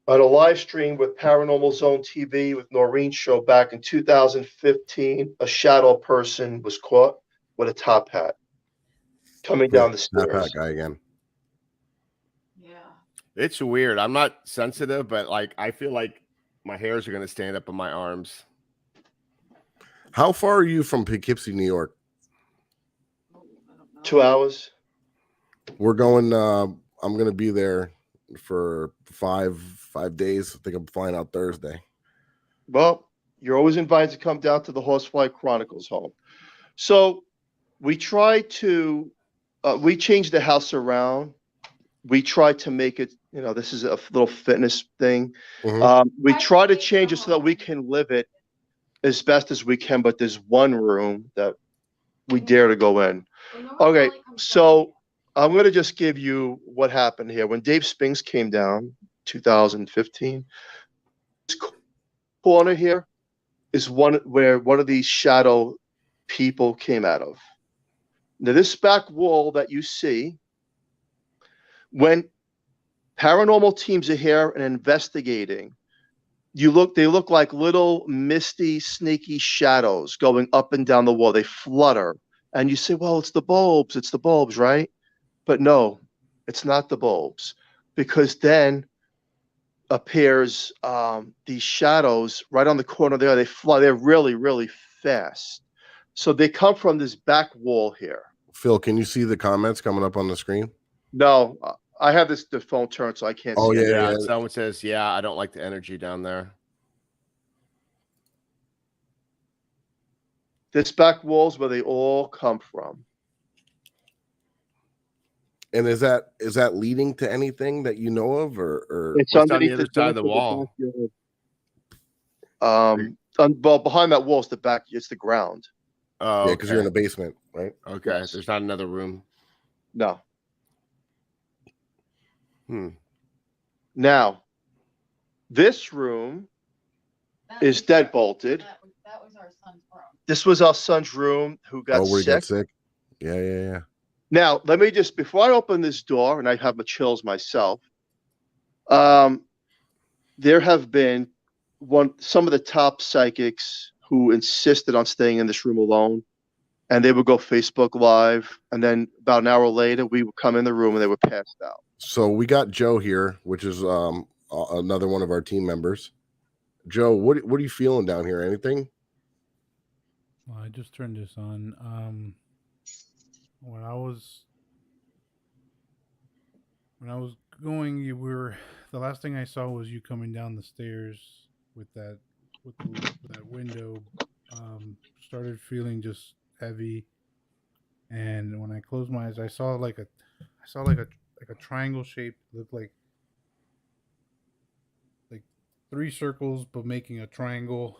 on a live stream with Paranormal Zone TV with Noreen show back in 2015, a shadow person was caught with a top hat coming down the stairs. Top hat guy again. Yeah. It's weird. I'm not sensitive, but like I feel like my hairs are gonna stand up on my arms. How far are you from Poughkeepsie, New York? Oh, I don't know. 2 hours. We're going. I'm going to be there for five days. I think I'm flying out Thursday. Well, you're always invited to come down to the Horsefly Chronicles home. So we try to, we changed the house around. We try to make it, this is a little fitness thing. Mhm. We try to change it so that we can live it as best as we can, but there's one room that we dare to go in. Okay, so I'm going to just give you what happened here. When Dave Spinks came down, 2015, this corner here is where one of these shadow people came out of. Now, this back wall that you see, when paranormal teams are here and investigating, they look like little misty, sneaky shadows going up and down the wall. They flutter. And you say, well, it's the bulbs, right? But no, it's not the bulbs, because then appears these shadows right on the corner there. They fly. They're really, really fast. So they come from this back wall here. Phil, can you see the comments coming up on the screen? No, I have the phone turned, so I can't see it. Yeah. Someone says, yeah, I don't like the energy down there. This back wall is where they all come from. And is that leading to anything that you know of, or It's What's on underneath the other side of the wall? Well, behind that wall is the back. It's the ground. Oh, yeah, because you're in the basement, right? Okay. Yes. There's not another room. No. Hmm. Now, This room is dead bolted. That was our son's room. This was our son's room who got where he got sick. sick. Yeah. Now, let me just, before I open this door, and I have the chills myself, there have been some of the top psychics who insisted on staying in this room alone, and they would go Facebook Live, and then about an hour later, we would come in the room and they were passed out. So we got Joe here, which is another one of our team members. Joe, what are you feeling down here? Anything? Well, I just turned this on. When I was going, the last thing I saw was you coming down the stairs with that window. Started feeling just heavy, and when I closed my eyes, I saw like a triangle shape. Looked like 3 circles, but making a triangle.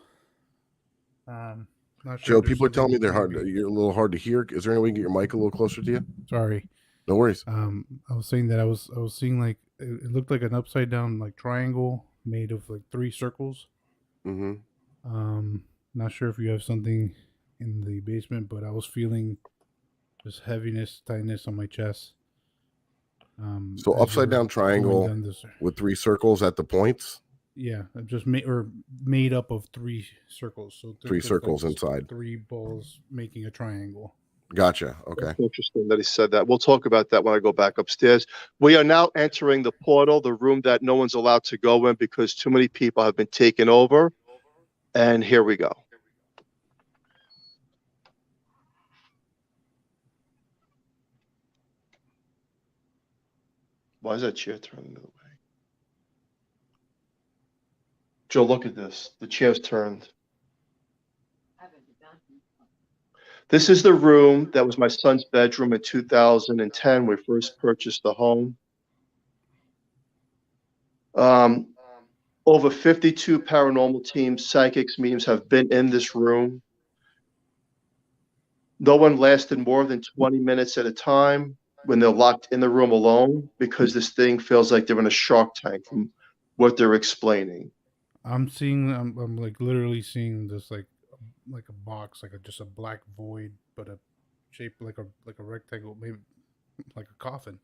Not sure Joe, people are telling me you're a little hard to hear. Is there any way you can get your mic a little closer to you? Sorry. No worries. I was saying that I was seeing like it looked like an upside down like triangle made of like 3 circles. Mm-hmm. Not sure if you have something in the basement, but I was feeling just heaviness, tightness on my chest. So upside down triangle with 3 circles at the points. Yeah, just made up of 3 circles. So 3 circles like inside. 3 balls making a triangle. Gotcha. Okay. That's interesting that he said that. We'll talk about that when I go back upstairs. We are now entering the portal, the room that no one's allowed to go in because too many people have been taken over. And here we go. Why is that chair turning the other way? Joe, look at this. The chair's turned. This is the room that was my son's bedroom in 2010 when we first purchased the home. Over 52 paranormal teams, psychics, mediums have been in this room. No one lasted more than 20 minutes at a time when they're locked in the room alone because this thing feels like they're in a shark tank from what they're explaining. I'm like literally seeing this like a box, like just a black void, but a shape like a rectangle, maybe like a coffin.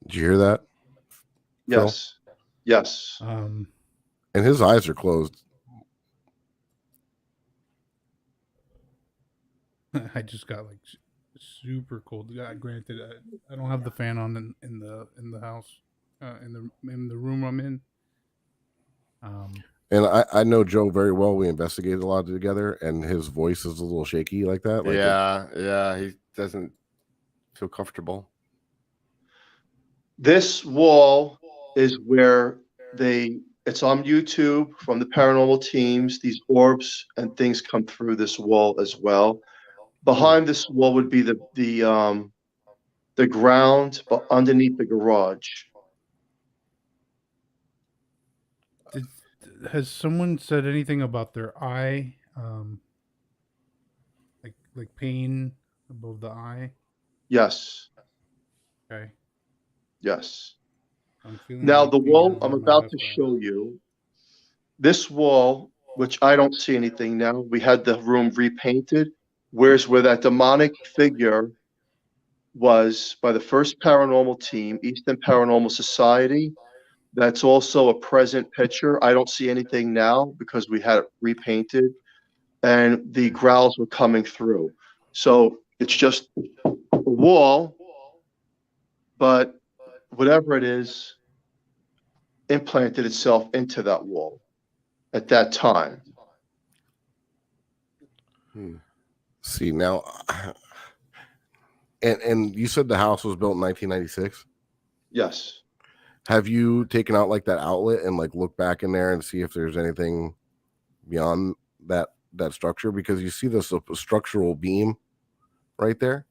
Did you hear that? Yes. Phil? Yes. And his eyes are closed. I just got like super cold. Granted, I don't have the fan on in the house, in the room I'm in. And I know Joe very well. We investigated a lot together, and his voice is a little shaky like that. Like yeah, he doesn't feel comfortable. This wall is where it's on YouTube from the paranormal teams. These orbs and things come through this wall as well. Behind this wall would be the ground, but underneath the garage. Has someone said anything about their eye, like pain above the eye? Yes. Okay. Yes. Now the wall I'm about to show you, this wall, which I don't see anything now, we had the room repainted, whereas where that demonic figure was by the first paranormal team, Easton Paranormal Society, that's also a present picture. I don't see anything now because we had it repainted and the growls were coming through. So it's just a wall, but whatever it is implanted itself into that wall at that time. See now, and you said the house was built in 1996. Yes. Have you taken out like that outlet and like look back in there and see if there's anything beyond that structure? Because you see this structural beam right there.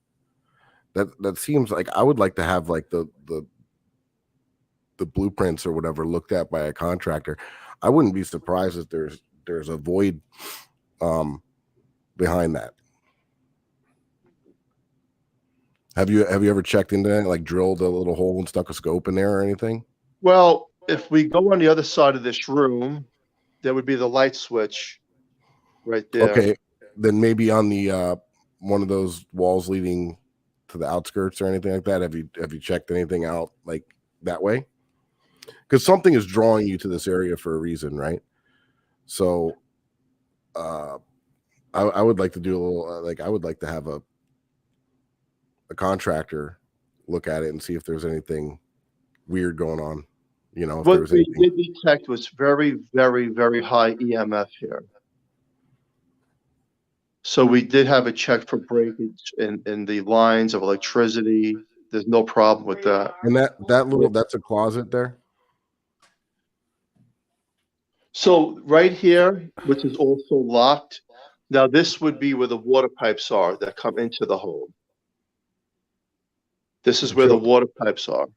That seems like I would like to have like the blueprints or whatever looked at by a contractor. I wouldn't be surprised if there's a void behind that. Have you ever checked into that, like drilled a little hole and stuck a scope in there or anything? Well, if we go on the other side of this room, there would be the light switch right there. Okay, then maybe on the one of those walls leading to the outskirts or anything like that. Have you checked anything out like that way? Because something is drawing you to this area for a reason, right? So, I would like to do a little I would like to have a contractor look at it and see if there's anything weird going on. You know, if What there's we anything. did detect was very, very, very high EMF here. So we did have it checked for breakage in the lines of electricity. There's no problem with that. And that's a closet there. So right here, which is also locked, now this would be where the water pipes are that come into the home. This is where the water pipes are.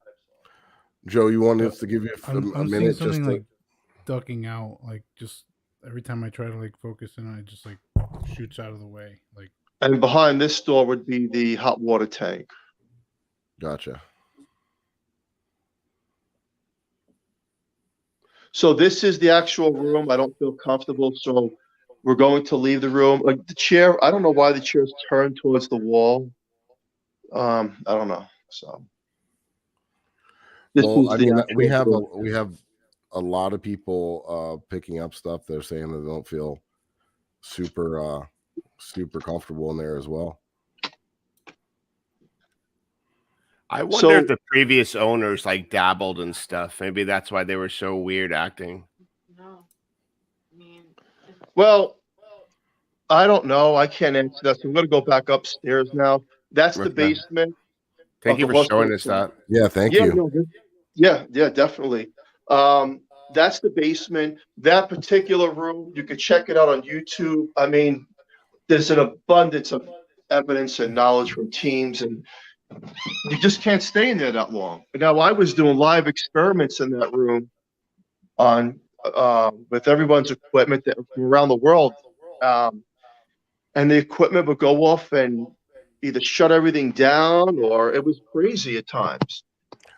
Joe, you want us to give you a I'm minute seeing just something to like ducking out, like just every time I try to like focus in on it, just like shoots out of the way. Like, And behind this door would be the hot water tank. Gotcha. So this is the actual room. I don't feel comfortable, so we're going to leave the room. Like the chair, I don't know why the chair's turned towards the wall. I don't know. So Well, I mean, we have a lot of people picking up stuff. They're saying they don't feel super comfortable in there as well. I wonder if the previous owners like dabbled and stuff. Maybe that's why they were so weird acting. No. I mean, well, I don't know. I can't answer that. So I'm going to go back upstairs now. That's the basement. Thank you for showing us that. Yeah, thank you. No, yeah, definitely. That's the basement. That particular room, you could check it out on YouTube. I mean, there's an abundance of evidence and knowledge from teams, and you just can't stay in there that long. Now, I was doing live experiments in that room on with everyone's equipment from around the world, and the equipment would go off and either shut everything down, or it was crazy at times.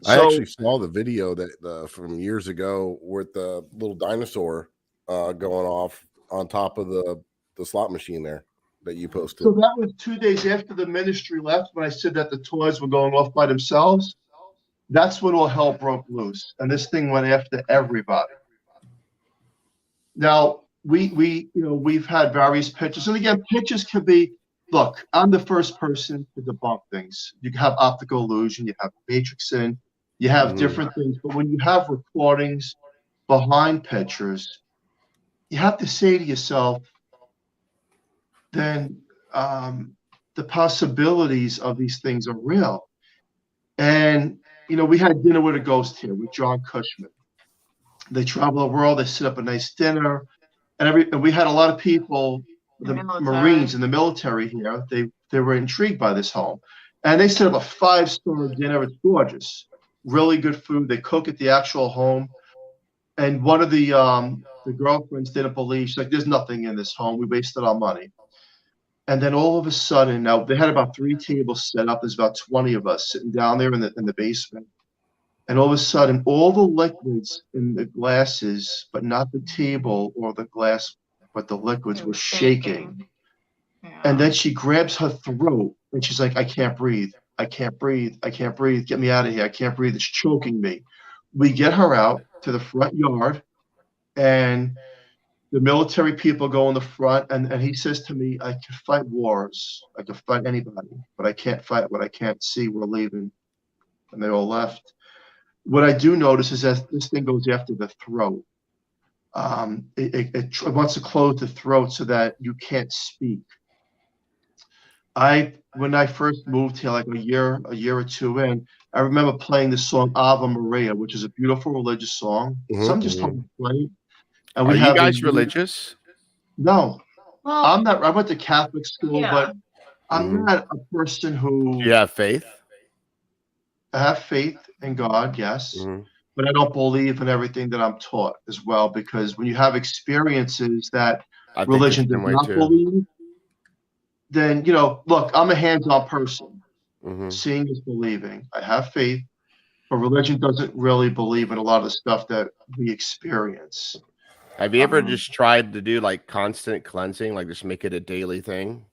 I actually saw the video that from years ago with the little dinosaur going off on top of the slot machine there that you posted. So that was 2 days after the ministry left, when I said that the toys were going off by themselves. That's when all hell broke loose, and this thing went after everybody. Now we've had various pictures, and again, pictures can be. Look, I'm the first person to debunk things. You have optical illusion, you have matrixing, you have different things. But when you have recordings behind pictures, you have to say to yourself, then the possibilities of these things are real. And, we had dinner with a ghost here with John Cushman. They travel the world, they set up a nice dinner, and we had a lot of people. The Marines and the military here, they were intrigued by this home, and they set up a 5-star dinner. It's gorgeous, really good food. They cook at the actual home, and one of the girlfriends didn't believe. She's like, "There's nothing in this home. We wasted our money." And then all of a sudden, now they had about 3 tables set up. There's about 20 of us sitting down there in the basement, and all of a sudden, all the liquids in the glasses, but not the table or the glass. But the liquids were shaking. Yeah. And then she grabs her throat and she's like, "I can't breathe. I can't breathe. I can't breathe. Get me out of here. I can't breathe. It's choking me." We get her out to the front yard, and the military people go in the front, and he says to me, "I can fight wars. I can fight anybody, but I can't fight what I can't see. We're leaving." And they all left. What I do notice is that this thing goes after the throat. It wants to close the throat so that you can't speak. When I first moved here, like a year or two in, I remember playing the song Ave Maria, which is a beautiful religious song. So I'm just playing. And Are you guys religious? No, well, I'm not. I went to Catholic school, but I'm not a person who. Do you have faith? I have faith in God, yes. But I don't believe in everything that I'm taught as well, because when you have experiences that religion does not believe, then, look, I'm a hands-on person. Seeing is believing. I have faith, but religion doesn't really believe in a lot of the stuff that we experience. Have you ever just tried to do like constant cleansing, like just make it a daily thing?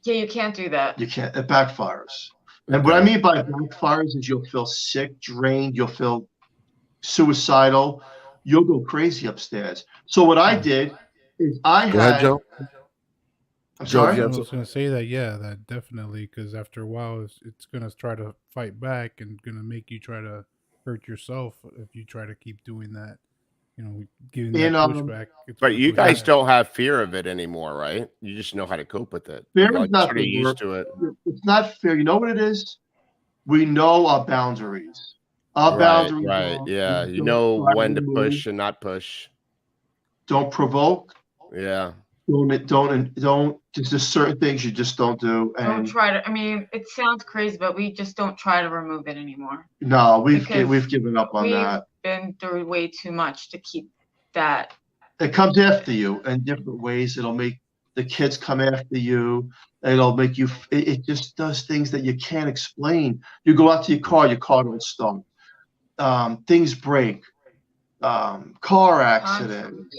Yeah, you can't do that. You can't. It backfires. And what I mean by backfires is you'll feel sick, drained, you'll feel suicidal, you'll go crazy upstairs. So what I did is Go ahead, Joe. I'm sorry? I was going to say that, yeah, that definitely, because after a while, it's going to try to fight back and going to make you try to hurt yourself if you try to keep doing that, you know, giving that pushback. But you guys don't have fear of it anymore, right? You just know how to cope with it. Fear You're is not pretty used to it. It's not fear. You know what it is? We know our boundaries. Our boundaries. Right. Yeah. You know when to push and not push. Don't provoke. Yeah. Don't. There's certain things you just don't do. And don't try to. I mean, it sounds crazy, but we just don't try to remove it anymore. No, we've given up on that. We've been through way too much to keep that. It comes after you in different ways. It'll make the kids come after you. It'll make you. It just does things that you can't explain. You go out to your car don't start. Things break. Car accidents.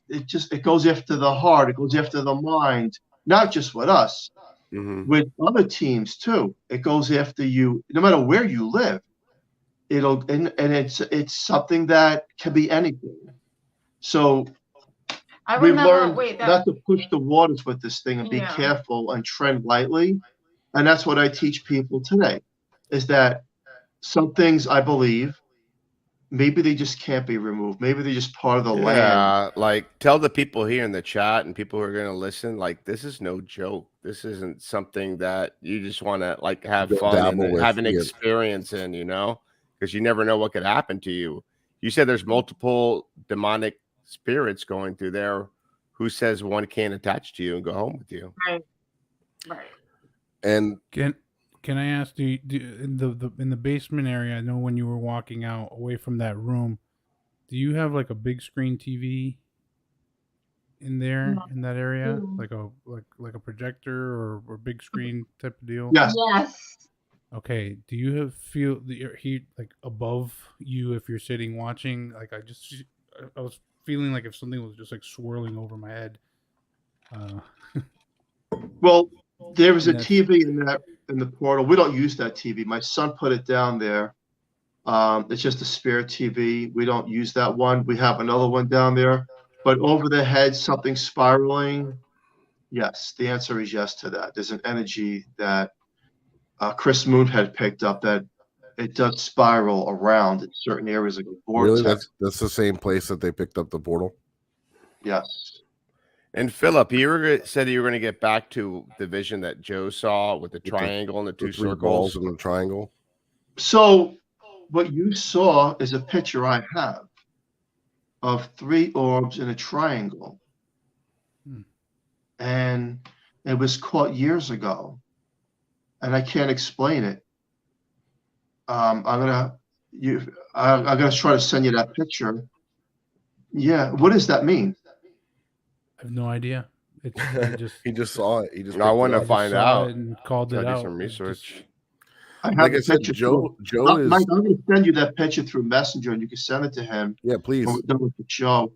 It goes after the heart. It goes after the mind. Not just with us, with other teams too. It goes after you, no matter where you live. And it's something that can be anything. So we've learned not to push the waters with this thing and be careful and tread lightly. And that's what I teach people today, is that some things I believe, maybe they just can't be removed. Maybe they're just part of the land. Yeah, like tell the people here in the chat and people who are going to listen, like this is no joke. This isn't something that you just want to like have fun and have an experience in, you know, because you never know what could happen to you. You said there's multiple demonic spirits going through there. Who says one can't attach to you and go home with you? Right. And Can I ask you, in the basement area? I know when you were walking out away from that room, do you have like a big screen TV in there in that area, like a projector or big screen type of deal? Yes. Okay. Do you feel the heat like above you if you're sitting watching? Like I was feeling like if something was just like swirling over my head. Well, there was a TV in the portal. We don't use that TV. My son put it down there. It's just a spare TV. We don't use that one. We have another one down there. But over the head, something spiraling. Yes, the answer is yes to that. There's an energy that Chris Moon had picked up that it does spiral around in certain areas like a vortex. Really, that's the same place that they picked up the portal. Yes. And Philip, you said you were going to get back to the vision that Joe saw with the triangle and the two circles balls and the triangle. So what you saw is a picture I have of 3 orbs in a triangle. And it was caught years ago. And I can't explain it. I'm gonna try to send you that picture. Yeah, what does that mean? I have no idea. He just saw it. I want to find out and called it out. Do some research. Like I said, Joe is. Mike, I'm going to send you that picture through Messenger, and you can send it to him. Yeah, please. When we're done with the show.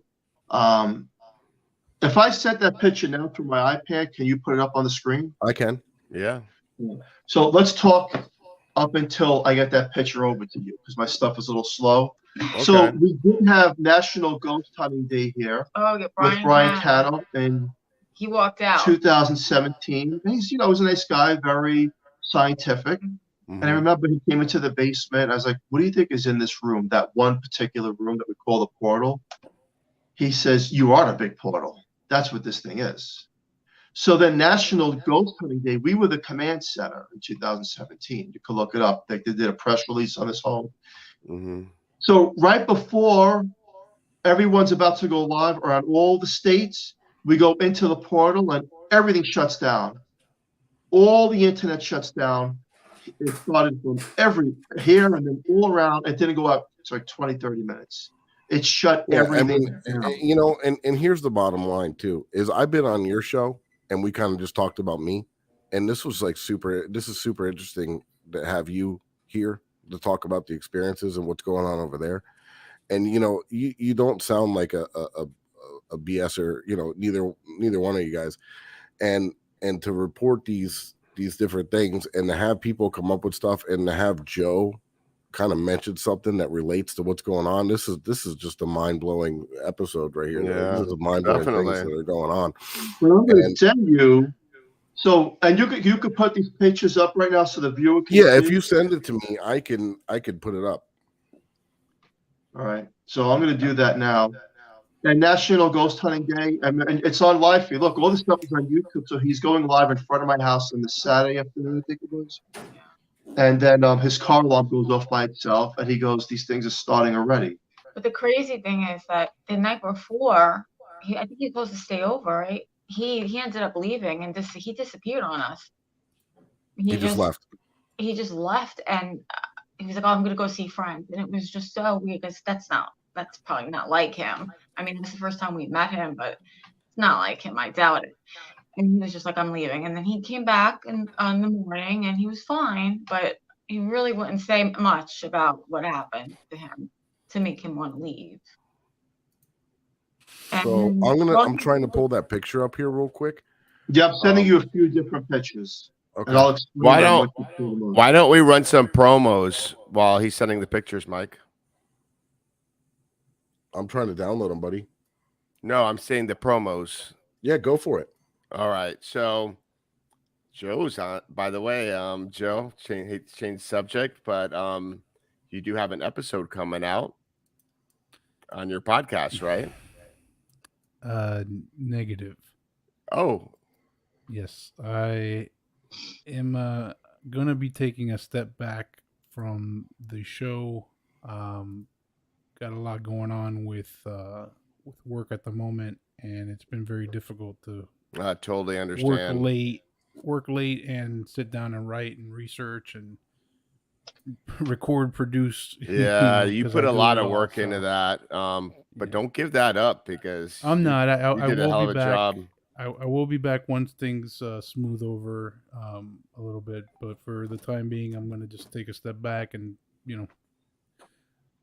If I sent that picture now through my iPad, can you put it up on the screen? I can. Yeah. So let's talk up until I get that picture over to you, because my stuff is a little slow. Okay. So we did have National Ghost Hunting Day here with Brian Cano, and he walked out 2017. And he's a nice guy, very scientific. And I remember he came into the basement. I was like, "What do you think is in this room? That one particular room that we call the portal?" He says, "You are the big portal. That's what this thing is." So then National Ghost Hunting Day, we were the command center in 2017. You can look it up. They did a press release on this whole. So right before everyone's about to go live around all the states, we go into the portal and everything shuts down. All the internet shuts down. It started from here and then all around. It didn't go out. It's like 20, 30 minutes. It shut everything down. And here's the bottom line too, is I've been on your show and we kind of just talked about me. And this was like super interesting to have you here to talk about the experiences and what's going on over there. And you don't sound like a BSer, neither one of you guys. And to report these different things and to have people come up with stuff and to have Joe kind of mention something that relates to what's going on. This is just a mind-blowing episode right here. Yeah, this is mind-blowing things that are going on. Well, I'm going to send you. So, and you could put these pictures up right now so the viewer can see. If you send it to me, I can put it up. All right. So I'm going to do that now. And National Ghost Hunting Day, and it's on live feed. Look, all this stuff is on YouTube. So he's going live in front of my house on the Saturday afternoon, I think it was. And then his car alarm goes off by itself, and he goes, "These things are starting already." But the crazy thing is that the night before, I think he was supposed to stay over, right? He ended up leaving, and he disappeared on us. He just left. He just left, and he was like, "Oh, I'm gonna go see friends," and it was just so weird because that's probably not like him. I mean, it's the first time we met him, but it's not like him. I doubt it. And he was just like, "I'm leaving," and then he came back in the morning, and he was fine, but he really wouldn't say much about what happened to him to make him want to leave. So I'm trying to pull that picture up here real quick. Yeah, I'm sending you a few different pictures. Okay. And I'll explain why don't we run some promos while he's sending the pictures, Mike? I'm trying to download them, buddy. No, I'm saying the promos. Yeah, go for it. All right. So Joe's on, by the way, Joe, hate to change subject, but you do have an episode coming out on your podcast, right? Negative. Oh, yes. I am gonna be taking a step back from the show. Got a lot going on with work at the moment, and it's been very difficult to I totally understand. Work late and sit down and write and research and record, produce. Yeah, you put a lot of work into that. But don't give that up because I'm not. I did a hell of a job. I will be back once things smooth over a little bit. But for the time being, I'm going to just take a step back and,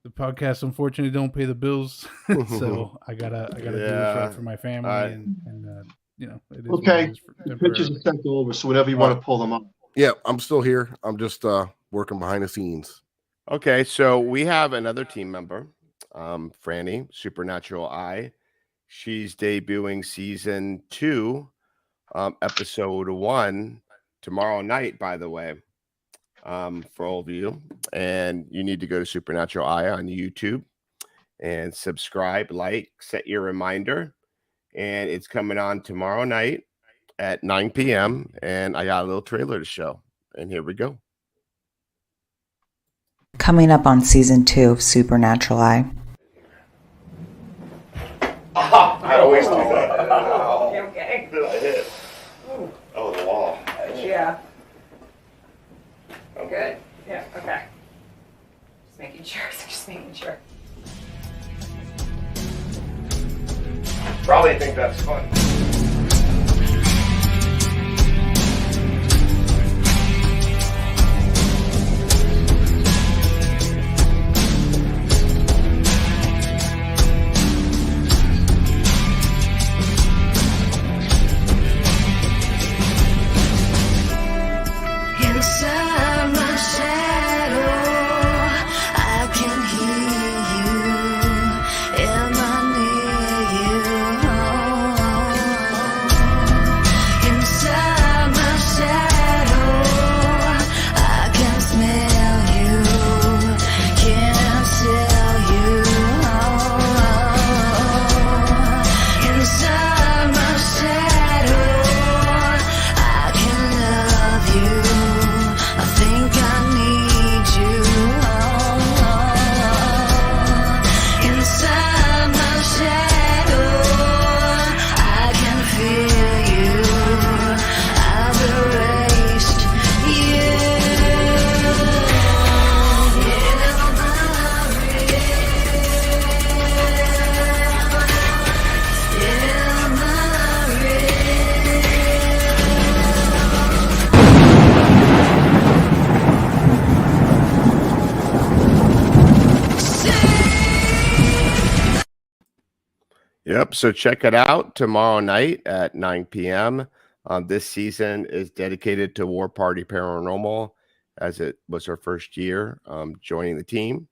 the podcasts unfortunately don't pay the bills, so I gotta do it for my family, and it is okay. The pictures are sent over, so whenever you want to pull them up. Yeah, I'm still here. I'm just working behind the scenes. Okay, so we have another team member, Franny, Supernatural Eye. She's debuting season 2, episode 1 tomorrow night, by the way. For all of you, and you need to go to Supernatural Eye on YouTube and subscribe, like, set your reminder, and it's coming on tomorrow night at 9 p.m. and I got a little trailer to show, and here we go. Coming up on season 2 of Supernatural Eye. I always do that. You okay? Did I hit? Oh, the wall. Yeah. Good. Yeah. Okay. Just making sure. Probably think that's fun. Inside my shadow, I can hear you. Am I near you? Yep. So check it out tomorrow night at 9 p.m. This season is dedicated to War Party Paranormal, as it was her first year joining the team.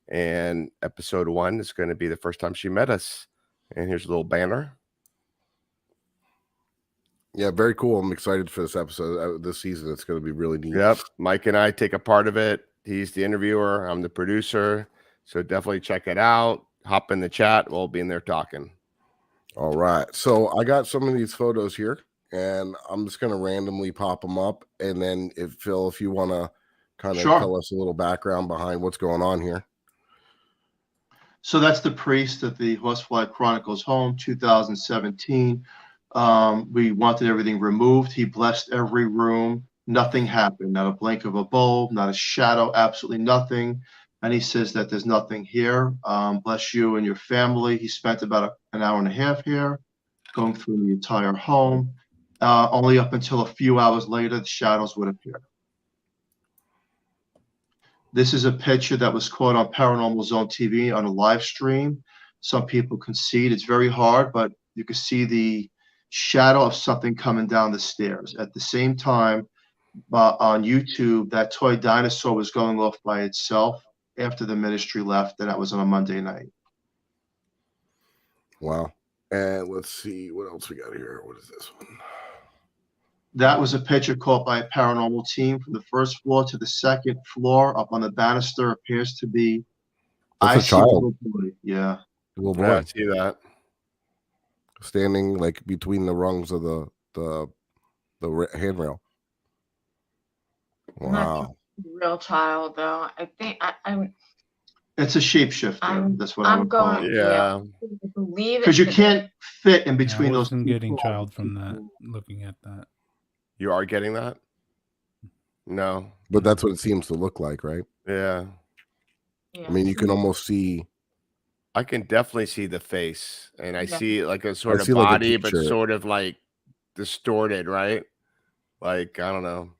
And episode 1 is going to be the first time she met us. And here's a little banner. Yeah, very cool. I'm excited for this episode. This season, it's going to be really neat. Yep. Mike and I take a part of it. He's the interviewer. I'm the producer. So definitely check it out. Hop in the chat. We'll be in there talking. All right. So I got some of these photos here, and I'm just going to randomly pop them up. And then if you want to kind of tell us a little background behind what's going on here. So that's the priest at the Horsefly Chronicles home, 2017. We wanted everything removed. He blessed every room. Nothing happened. Not a blink of a bulb, not a shadow, absolutely nothing. And he says that there's nothing here. Bless you and your family. He spent about an hour and a half here, going through the entire home. Only up until a few hours later, the shadows would appear. This is a picture that was caught on Paranormal Zone TV on a live stream. Some people can see it. It's very hard, but you can see the shadow of something coming down the stairs. At the same time, on YouTube, that toy dinosaur was going off by itself after the ministry left, and that was on a Monday night. Wow. And let's see what else we got here. What is this one? That was a picture caught by a paranormal team from the first floor to the second floor. Up on the banister appears to be a child. Yeah. Little boy. Yeah, I see that. Standing like between the rungs of the handrail. Wow. Real child, though. I think I'm. It's a shapeshifter. That's what I'm going. Yeah. Believe it. Because you can't fit in between those. I wasn't getting child from that. Looking at that. You are getting that? No. But that's what it seems to look like, right? Yeah. I mean, you can almost see. I can definitely see the face, and I see like a sort of like body, but sort of like distorted, right? Like, I don't know.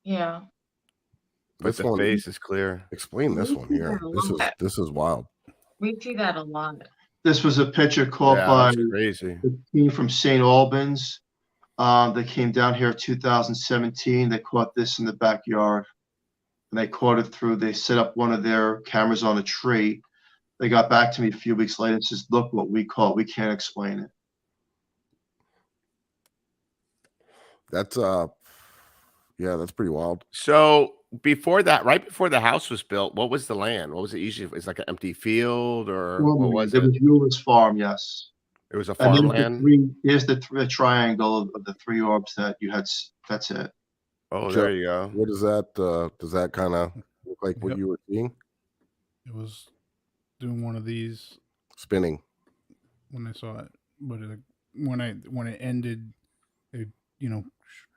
Yeah. But the face is clear. Explain this one here. This is wild. We see that a lot. This was a picture caught by crazy. the team from St. Albans. They came down here in 2017. They caught this in the backyard. And they caught it through. They set up one of their cameras on a tree. They got back to me a few weeks later and says, look what we caught. We can't explain it. That's that's pretty wild. So before that, right before the house was built, what was the land? What was it usually? It's like an empty field, or what was it? It was Eula's farm, yes. It was a farmland. Here's the triangle of the three orbs that you had. That's it. Oh, there you go. What is that? Does that kind of look like what you were seeing? It was doing one of these spinning when I saw it, but when it ended, it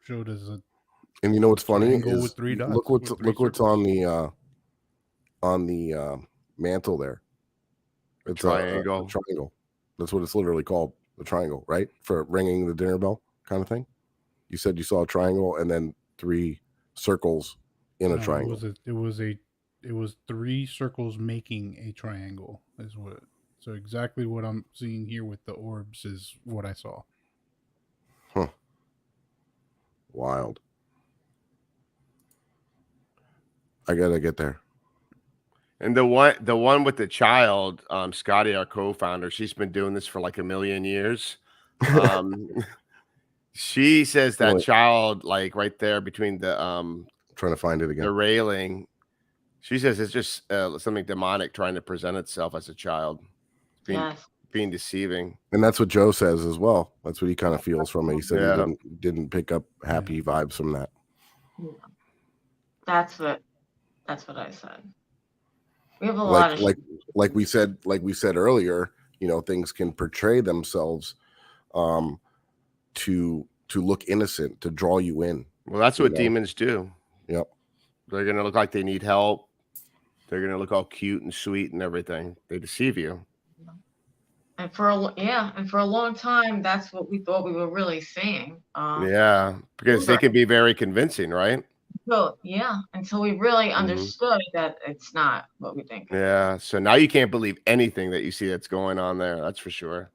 showed as a. And you know what's funny is with 3 dots, look what's on the mantle there. It's triangle. A triangle. That's what it's literally called, a triangle, right? For ringing the dinner bell kind of thing. You said you saw a triangle and then 3 circles in a triangle. It was 3 circles making a triangle is what. So exactly what I'm seeing here with the orbs is what I saw. Huh. Wild. I gotta get there. And the one with the child, Scotty, our co-founder, she's been doing this for like a million years. She says that child, like right there between the trying to find it again, the railing. She says it's just something demonic trying to present itself as a child, being deceiving. And that's what Joe says as well. That's what he kind of feels from it. He said he didn't pick up happy vibes from that. That's what I said. We have a lot of like we said earlier, things can portray themselves to look innocent, to draw you in. Well, that's what demons do. Yep. They're gonna look like they need help. They're gonna look all cute and sweet and everything. They deceive you. And for a long time, that's what we thought we were really seeing. Because they can be very convincing, right? So until we really understood that it's not what we think. Yeah. So now you can't believe anything that you see that's going on there. That's for sure.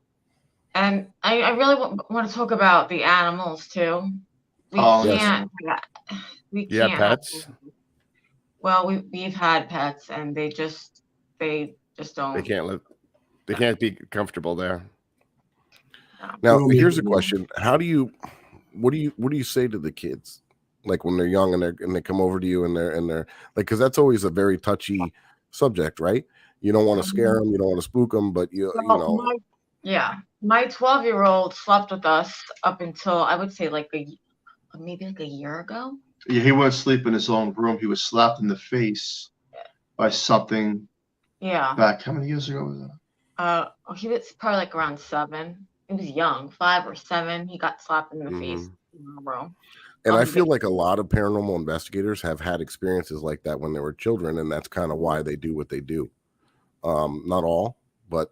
And I really want to talk about the animals too. We can't. We Yeah, can't. pets. Well, we've had pets, and they just don't. They can't live. They can't be comfortable there. Now, here's a question: what do you say to the kids, like when they're young and they come over to you and they're like, because that's always a very touchy subject, right? You don't want to scare them, you don't want to spook them, but you know. My 12-year-old slept with us up until I would say maybe a year ago. Yeah, he wouldn't sleep in his own room. He was slapped in the face by something. Yeah. Back how many years ago was that? He was probably like around 7. He was young, 5 or 7. He got slapped in the face in the room. And I feel like a lot of paranormal investigators have had experiences like that when they were children, and that's kind of why they do what they do. Not all, but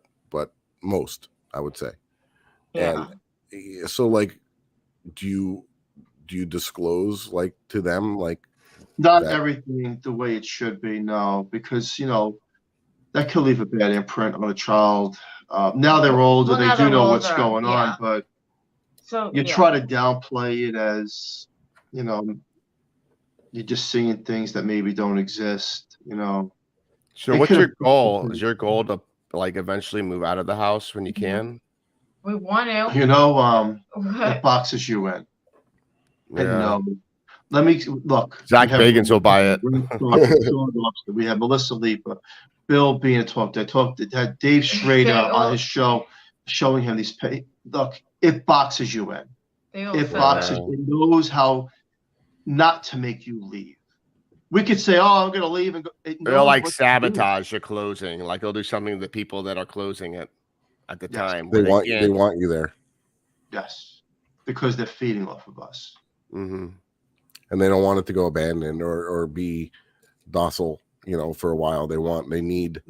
most, I would say. Yeah. And so, like, do you disclose like to them like not everything the way it should be? No, because that could leave a bad imprint on a child. Now they're older; they do know what's going on, but you try to downplay it as you're just seeing things that maybe don't exist. So, what's your goal? Is your goal to like eventually move out of the house when you can? We want to. It boxes you in. Yeah. And let me look. Zach Bagans will buy it. We have Melissa Lipa, Bill being a talk. Had Dave Schrader on his show, showing him these. Look, it boxes you in. It boxes. It knows how not to make you leave. We could say, "Oh, I'm going to leave," and go. They'll like sabotage your closing. Like they'll do something to the people that are closing it at the time. They want you there. Yes, because they're feeding off of us. Mm-hmm. And they don't want it to go abandoned or be docile, for a while. They need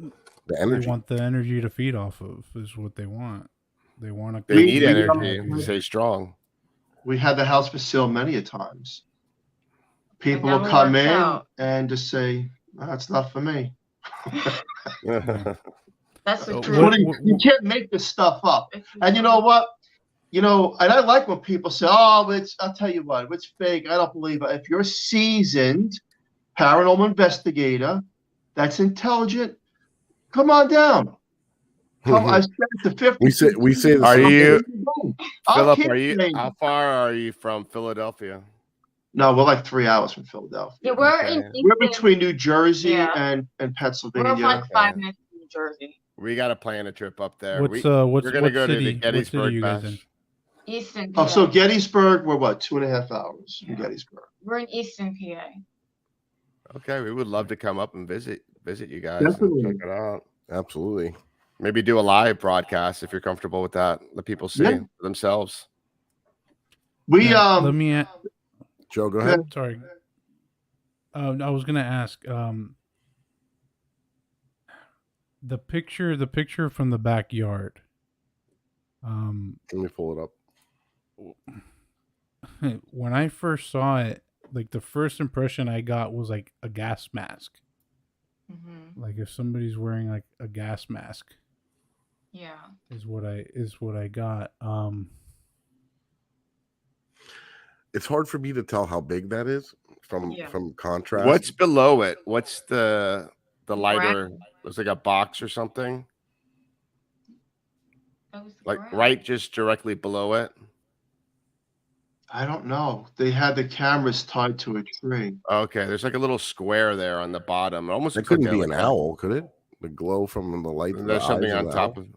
the energy. They want the energy to feed off of is what they want. They want to. They need energy to stay strong. We had the house for sale many a times. People will come in and just say, "That's not for me." That's the truth. You can't make this stuff up. And you know what? And I like when people say, "Oh, I'll tell you what, it's fake. I don't believe it." If you're a seasoned paranormal investigator that's intelligent, come on down. I said to 50. We say. Are you, Philip? How far are you from Philadelphia? No, we're like 3 hours from Philadelphia. Yeah, we're between New Jersey and Pennsylvania. We're like 5 minutes from New Jersey. We got to plan a trip up there. We're going to go to the Gettysburg Bash. Easton, PA. Oh, so Gettysburg, we're what, 2.5 hours from Gettysburg. We're in Easton, PA. Okay, we would love to come up and visit you guys. Definitely. And check it out. Absolutely. Maybe do a live broadcast if you're comfortable with that. Let people see for themselves. Let me. Joe, go ahead. Sorry. I was gonna ask. The picture from the backyard. Let me pull it up. When I first saw it, like the first impression I got was like a gas mask. Mm-hmm. Like if somebody's wearing like a gas mask. Yeah. Is what I got. It's hard for me to tell how big that is from contrast. What's below it? What's the lighter? It's like a box or something. Like right just directly below it. I don't know. They had the cameras tied to a tree. Okay, there's like a little square there on the bottom. It almost it couldn't be an owl, could it? The glow from the light. There's something on top of.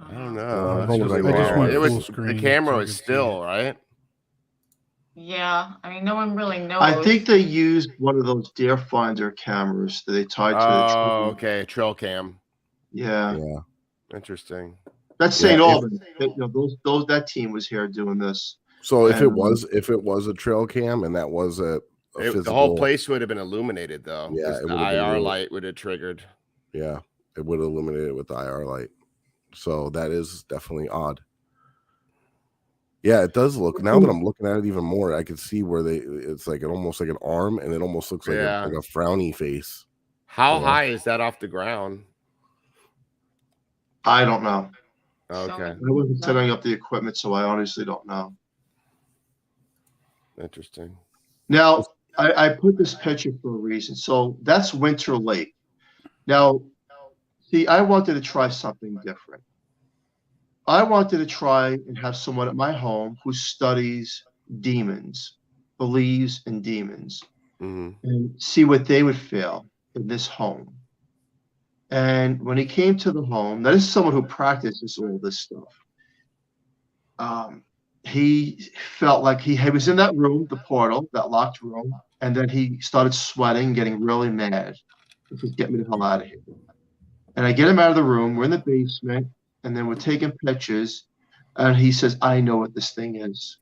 I don't know. It was the camera was still right. Yeah, I mean, no one really knows. I think they used one of those deer finder cameras that they tied to the tree. Oh, okay, trail cam. Yeah. Interesting. That's St. Albans. That team was here doing this. So if it was a trail cam and that was the whole place would have been illuminated though. Yeah, the IR light would have triggered. Yeah, it would have illuminated with the IR light. So that is definitely odd. Yeah, it does look. Now that I'm looking at it even more, I can see where it's like almost like an arm, and it almost looks like a frowny face. How high is that off the ground? I don't know. Okay. I wasn't setting up the equipment, so I honestly don't know. Interesting. Now, I put this picture for a reason. So that's Winter Lake. Now, see, I wanted to try something different. I wanted to try and have someone at my home who studies demons, believes in demons, and see what they would feel in this home. And when he came to the home, now this is someone who practices all this stuff. He felt like he was in that room, the portal, that locked room, and then he started sweating, getting really mad. He says, "Get me the hell out of here." And I get him out of the room. We're in the basement, and then we're taking pictures. And he says, "I know what this thing is."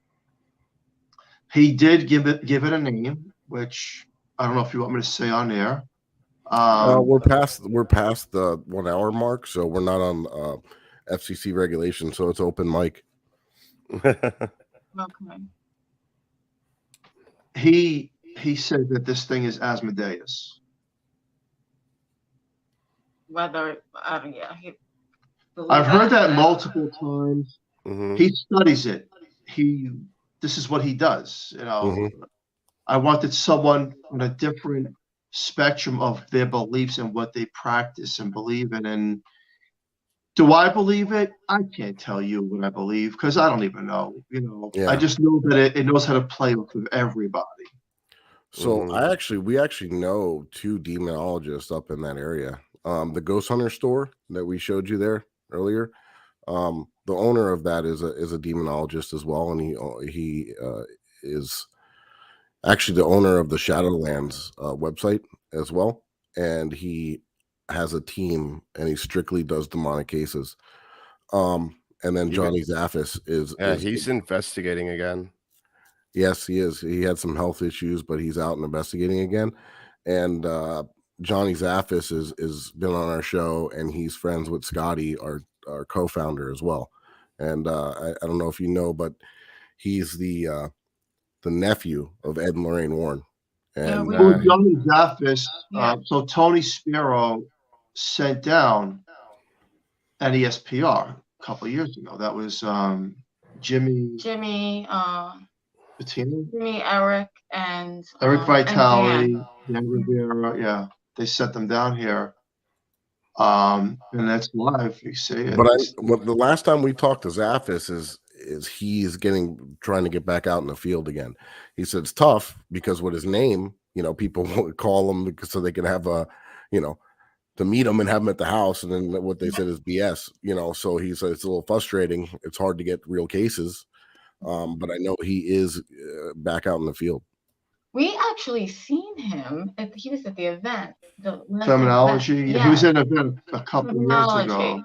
He did give it a name, which I don't know if you want me to say on air. We're past the 1 hour mark, so we're not on FCC regulation, so it's open mic. Okay. He said that this thing is Asmodeus. Whether, yeah, I've heard that multiple times. He studies it. This is what he does. You know, I wanted someone on a different spectrum of their beliefs and what they practice and believe in. And do I believe it? I can't tell you what I believe because I don't even know. You know, I just know that it knows how to play with everybody. So we actually know 2 demonologists up in that area. The Ghost Hunter store that we showed you there earlier. The owner of that is a demonologist as well, and he is actually the owner of the Shadowlands website as well, and he has a team, and he strictly does demonic cases. And then Johnny Zaffis is he's investigating again. Yes, he is. He had some health issues, but he's out and investigating again. And Johnny Zaffis is been on our show, and he's friends with Scotty, our co-founder as well. And I don't know if you know, but he's the nephew of Ed and Lorraine Warren. And Johnny Zaffis. So Tony Spiro sent down an ESPR a couple of years ago. That was Jimmy, Eric, and Eric Vitale, Dan Rivera. Yeah, they sent them down here. And that's live. You see it. But the last time we talked to Zaffis is he's trying to get back out in the field again. He said it's tough because with his name, you know, people won't call him so they can have to meet him and have him at the house, and then what they said is BS. You know, so he said it's a little frustrating. It's hard to get real cases. But I know he is back out in the field. We actually seen him. He was at the event. The Feminology. Event. Yeah. He was at an event a couple of years ago.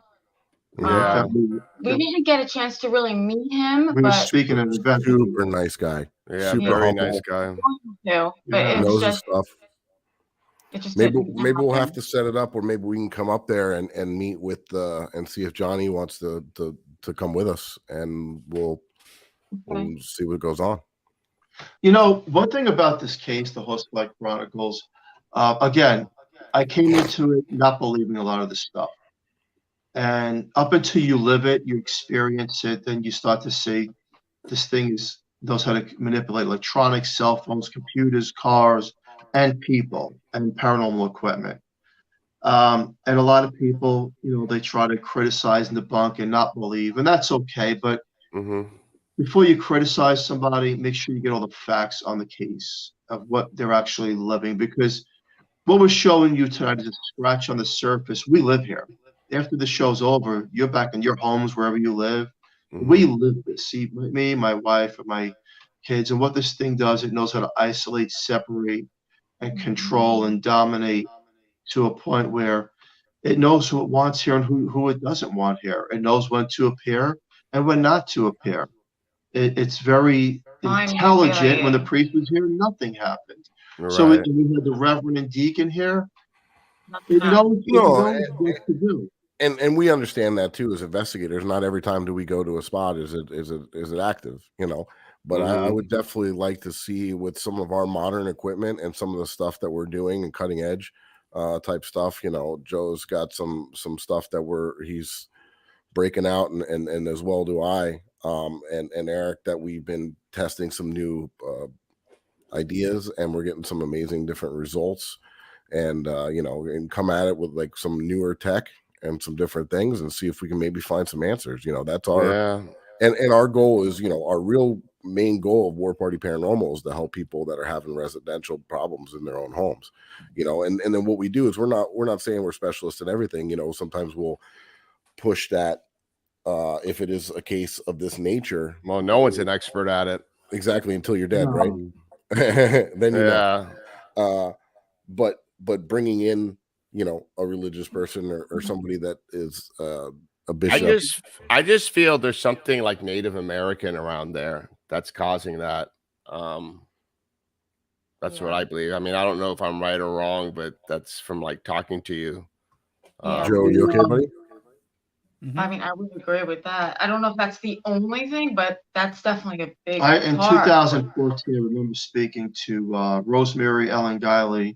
Yeah. We didn't get a chance to really meet him. We were speaking at an event. Super nice guy. Yeah, super very humble. nice guy. But knows his stuff. Maybe we'll have to set it up, or maybe we can come up there and meet with and see if Johnny wants to come with us, and we'll see what goes on. You know, one thing about this case, the Horsefly Chronicles, again, I came into it not believing a lot of this stuff. And up until you live it, you experience it, then you start to see this thing knows how to manipulate electronics, cell phones, computers, cars, and people, and paranormal equipment. And a lot of people, you know, they try to criticize and debunk and not believe, and that's okay. But before you criticize somebody, make sure you get all the facts on the case of what they're actually living, because what we're showing you tonight is a scratch on the surface. We live here. After the show's over, you're back in your homes, wherever you live. We live this. See, me, my wife, and my kids, and what this thing does, it knows how to isolate, separate, and control and dominate to a point where it knows who it wants here and who it doesn't want here. It knows when to appear and when not to appear. It's very intelligent. When the priest was here, nothing happened. Right. So when we had the Reverend and Deacon here, it knows what to do. And we understand that too as investigators. Not every time do we go to a spot is it active, you know. But I would definitely like to see with some of our modern equipment and some of the stuff that we're doing and cutting edge type stuff. You know, Joe's got some stuff that he's breaking out, and as well do I, and Eric, that we've been testing some new ideas, and we're getting some amazing different results, and and come at it with like some newer tech and some different things, and see if we can maybe find some answers. That's our and our goal is, our real main goal of War Party Paranormal is to help people that are having residential problems in their own homes, and then what we do is we're not saying we're specialists in everything. Sometimes we'll push that if it is a case of this nature. Well, no one's an expert at it. Exactly, until you're dead, right? Then but bringing in a religious person or somebody that is a bishop. I just feel there's something like Native American around there that's causing that. That's what I believe. I mean, I don't know if I'm right or wrong, but that's from like talking to you. Joe, you okay, buddy? I mean, I would agree with that. I don't know if that's the only thing, but that's definitely a big in 2014, I remember speaking to Rosemary Ellen Guiley,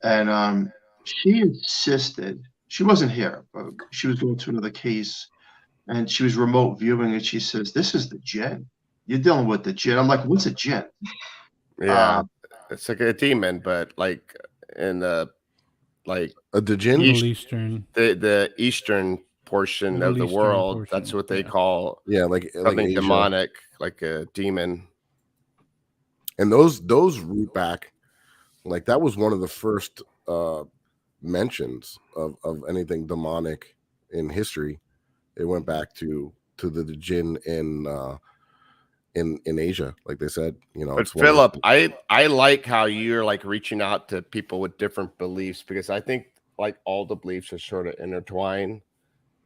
and she insisted, she wasn't here, but she was going to another case, and she was remote viewing, and she says, "This is the jinn. You're dealing with the jinn." I'm like, "What's a jinn?" Yeah, it's like a demon, but like in the the jinn, the Eastern portion of the world, that's what they call like something demonic, like a demon. And those root back, like that was one of the first mentions of anything demonic in history. It went back to the jinn in Asia, like they said. But Philip, I like how you're like reaching out to people with different beliefs, because I think like all the beliefs are sort of intertwined.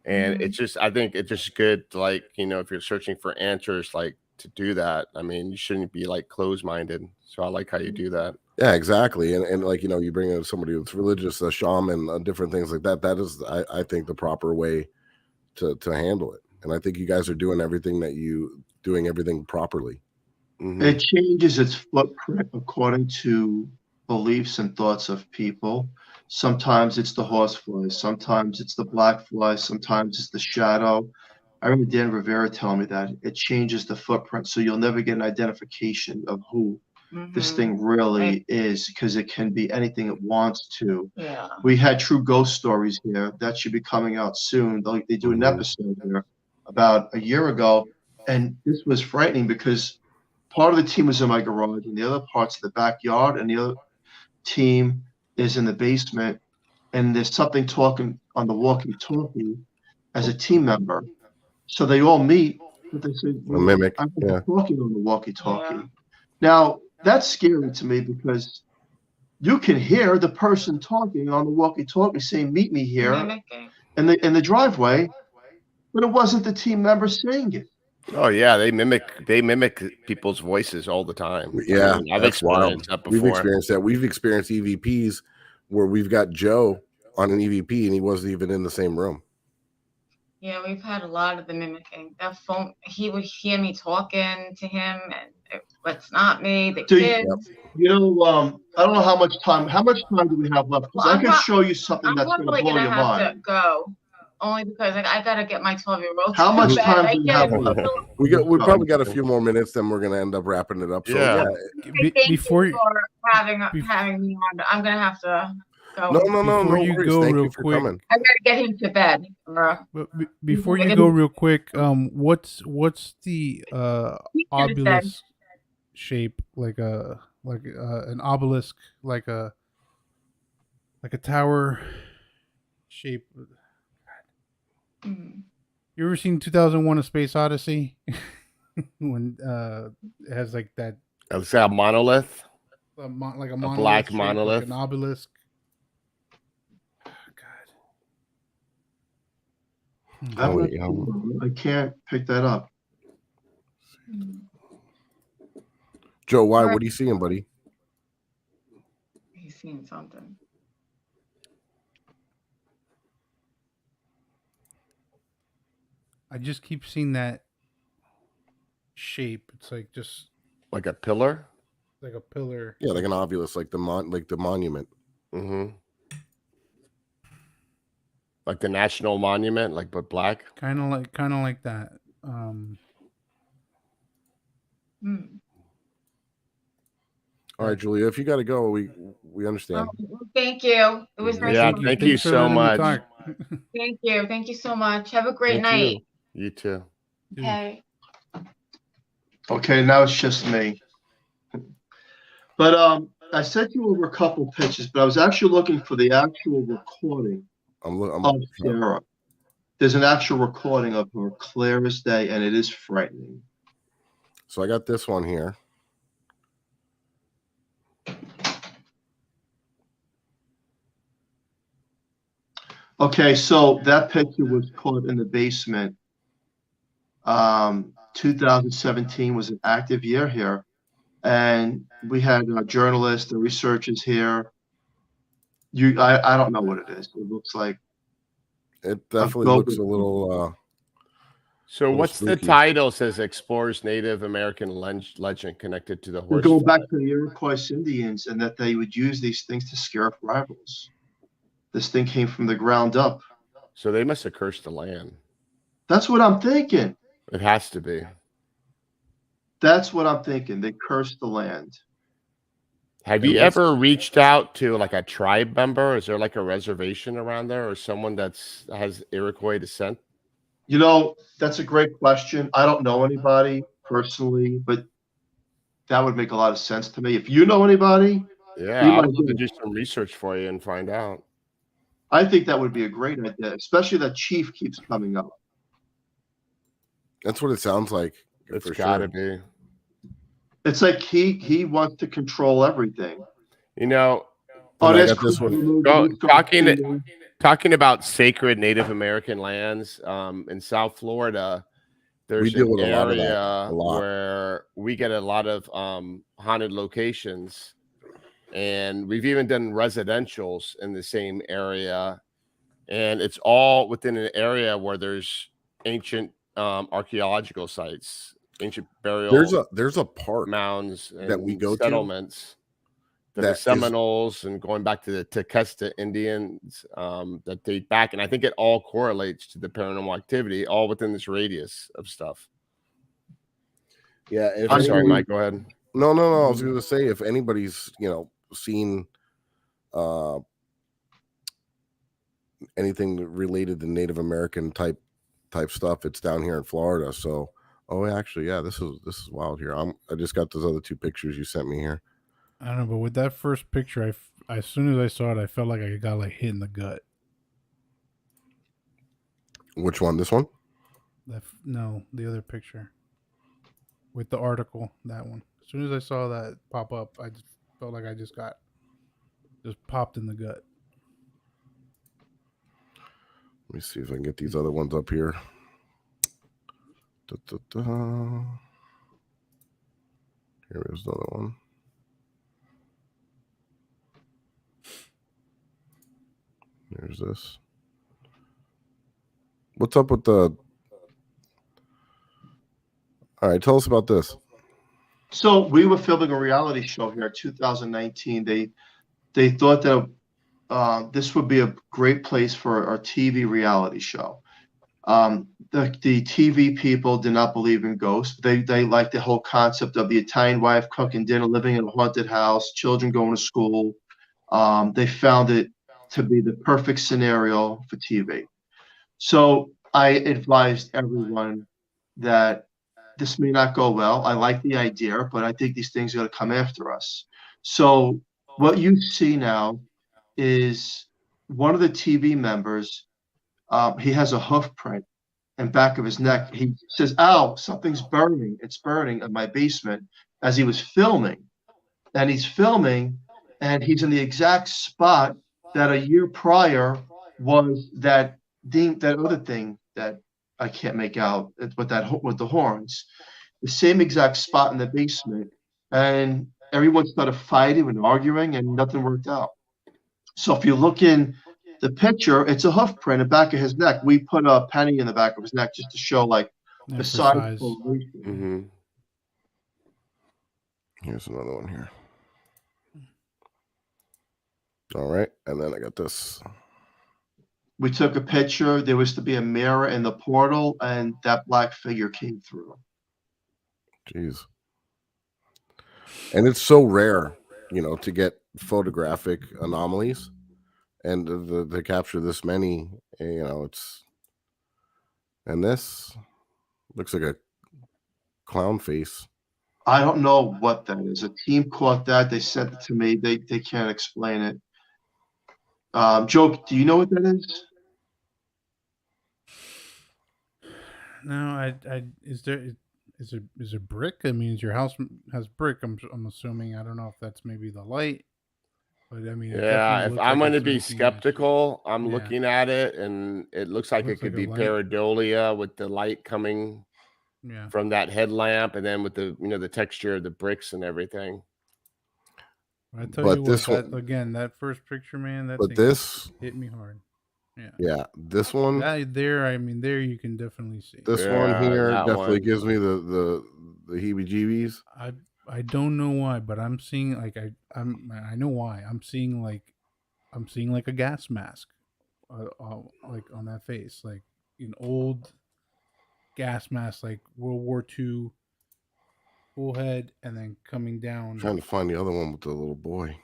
And it's just, I think it's just good to, like, if you're searching for answers, like, to do that. I mean, you shouldn't be like closed-minded. So I like how you do that. Yeah, exactly. And like, you bring in somebody that's religious, a shaman, different things like that. That is, I think, the proper way to handle it. And I think you guys are doing everything properly. It changes its footprint according to beliefs and thoughts of people. Sometimes it's the horsefly, sometimes it's the black fly, sometimes it's the shadow. I remember Dan Rivera telling me that it changes the footprint, so you'll never get an identification of who this thing really is, because it can be anything it wants to. Yeah. We had True Ghost Stories here. That should be coming out soon. They do an episode here about a year ago, and this was frightening because part of the team was in my garage and the other part's the backyard, and the other team is in the basement, and there's something talking on the walkie-talkie as a team member. So they all meet, but they say, a mimic. I'm talking on the walkie-talkie. Yeah. Now, that's scary to me, because you can hear the person talking on the walkie-talkie saying, "Meet me here in the driveway," but it wasn't the team member saying it. Oh yeah, they mimic people's voices all the time. Yeah, I've experienced that before. We've experienced that. We've experienced EVPs where we've got Joe on an EVP and he wasn't even in the same room. Yeah, we've had a lot of the mimicking. That phone, he would hear me talking to him, and it's not me. The kids. I don't know how much time do we have left? Because I can show you something that's going to blow your mind. I'm probably gonna have to go. Only because I gotta get my 12-year-old. How much time do we have left? We probably got a few more minutes, then we're gonna end up wrapping it up. So yeah. Before you having me on, I'm gonna have to go. No. Before you go real quick, I gotta get him to bed. But before you go real quick, what's the obelisk shape, like an obelisk, like a tower shape? You ever seen 2001: A Space Odyssey? When it has like that. It's a monolith. Like a black monolith, like an obelisk. God. I can't pick that up. Joe, why? What are you seeing, buddy? He's seeing something. I just keep seeing that shape. It's like just like a pillar. Like a pillar. Yeah, like an obelisk, like the monument. Like the national monument, like but black. Kind of like that. All right, Julia, if you got to go, we understand. Thank you. It was nice. Yeah, thank you so much. Thank you. Thank you so much. Have a great Thank night. You too. Okay. Okay, now it's just me. But I sent you over a couple pictures, but I was actually looking for the actual recording of Sarah. There's an actual recording of her, clear as day, and it is frightening. So I got this one here. Okay, so that picture was caught in the basement. 2017 was an active year here, and we had journalists and researchers here. I don't know what it is. It looks like it definitely looks a little. So what's spooky. The title? Says explores Native American legend connected to the horse. We go back to the Iroquois Indians, and that they would use these things to scare off rivals. This thing came from the ground up. So they must have cursed the land. That's what I'm thinking. It has to be. That's what I'm thinking. They cursed the land. Have you ever reached out to like a tribe member? Is there like a reservation around there or someone has Iroquois descent? You know, that's a great question. I don't know anybody personally, but that would make a lot of sense to me. If you know anybody, yeah, I'd love to do some research for you and find out. I think that would be a great idea, especially that chief keeps coming up. That's what it sounds like. It's gotta be. It's like he wants to control everything. You know, that's this one. Talking about sacred Native American lands in South Florida, there's an area where we get a lot of haunted locations, and we've even done residentials in the same area, and it's all within an area where there's ancient archaeological sites, ancient burial. There's a park mounds that we go settlements. The Seminoles and going back to the Tequesta Indians that date back. And I think it all correlates to the paranormal activity, all within this radius of stuff. Yeah. I'm sorry, Mike, go ahead. No. I was going to say, if anybody's, seen anything related to Native American type stuff, it's down here in Florida. So, actually, yeah, this is wild here. I just got those other two pictures you sent me here. I don't know, but with that first picture, as soon as I saw it, I felt like I got hit in the gut. Which one? This one? No, the other picture with the article. That one. As soon as I saw that pop up, I just felt like I just popped in the gut. Let me see if I can get these other ones up here. Here is another one. There's this. What's up with the... All right, tell us about this. So we were filming a reality show here in 2019. They thought that this would be a great place for our TV reality show. The TV people did not believe in ghosts. They liked the whole concept of the Italian wife cooking dinner, living in a haunted house, children going to school. They found it to be the perfect scenario for TV. So I advised everyone that this may not go well. I like the idea, but I think these things are going to come after us. So what you see now is one of the TV members, he has a hoof print in back of his neck. He says, "Ow, something's burning. It's burning in my basement," as he was filming. And he's filming, and he's in the exact spot that a year prior was that other thing that I can't make out with the horns. The same exact spot in the basement. And everyone started fighting and arguing, and nothing worked out. So if you look in the picture, it's a hoof print in the back of his neck. We put a penny in the back of his neck just to show the size. Mm-hmm. Here's another one here. All right, and then I got this. We took a picture. There was to be a mirror in the portal, and that black figure came through. Jeez. And it's so rare, you know, to get photographic anomalies, and to capture this many, you know, it's. And this looks like a clown face. I don't know what that is. A team caught that. They sent it to me. They can't explain it. Joe, do you know what that is? No, is there brick? I mean, your house has brick. I'm assuming. I don't know if that's maybe the light, but I mean, it Yeah, definitely if looks I'm like going to it's be making a shape. skeptical, I'm Yeah. looking at it, and it looks like Looks it could like a be light. pareidolia with the light coming Yeah. from that headlamp, and then with the, you know, the texture of the bricks and everything. I tell But you this what, that one- again, that first picture, man, that But thing this, hit me hard. Yeah. yeah, this one, There, I mean, there you can definitely see. this one Yeah, here that definitely one. gives me the heebie-jeebies. I don't know why, but I'm seeing like I know why. I'm seeing like a gas mask, like on that face, like an old gas mask, like World War II, full head, and then coming down. I'm trying to find the other one with the little boy.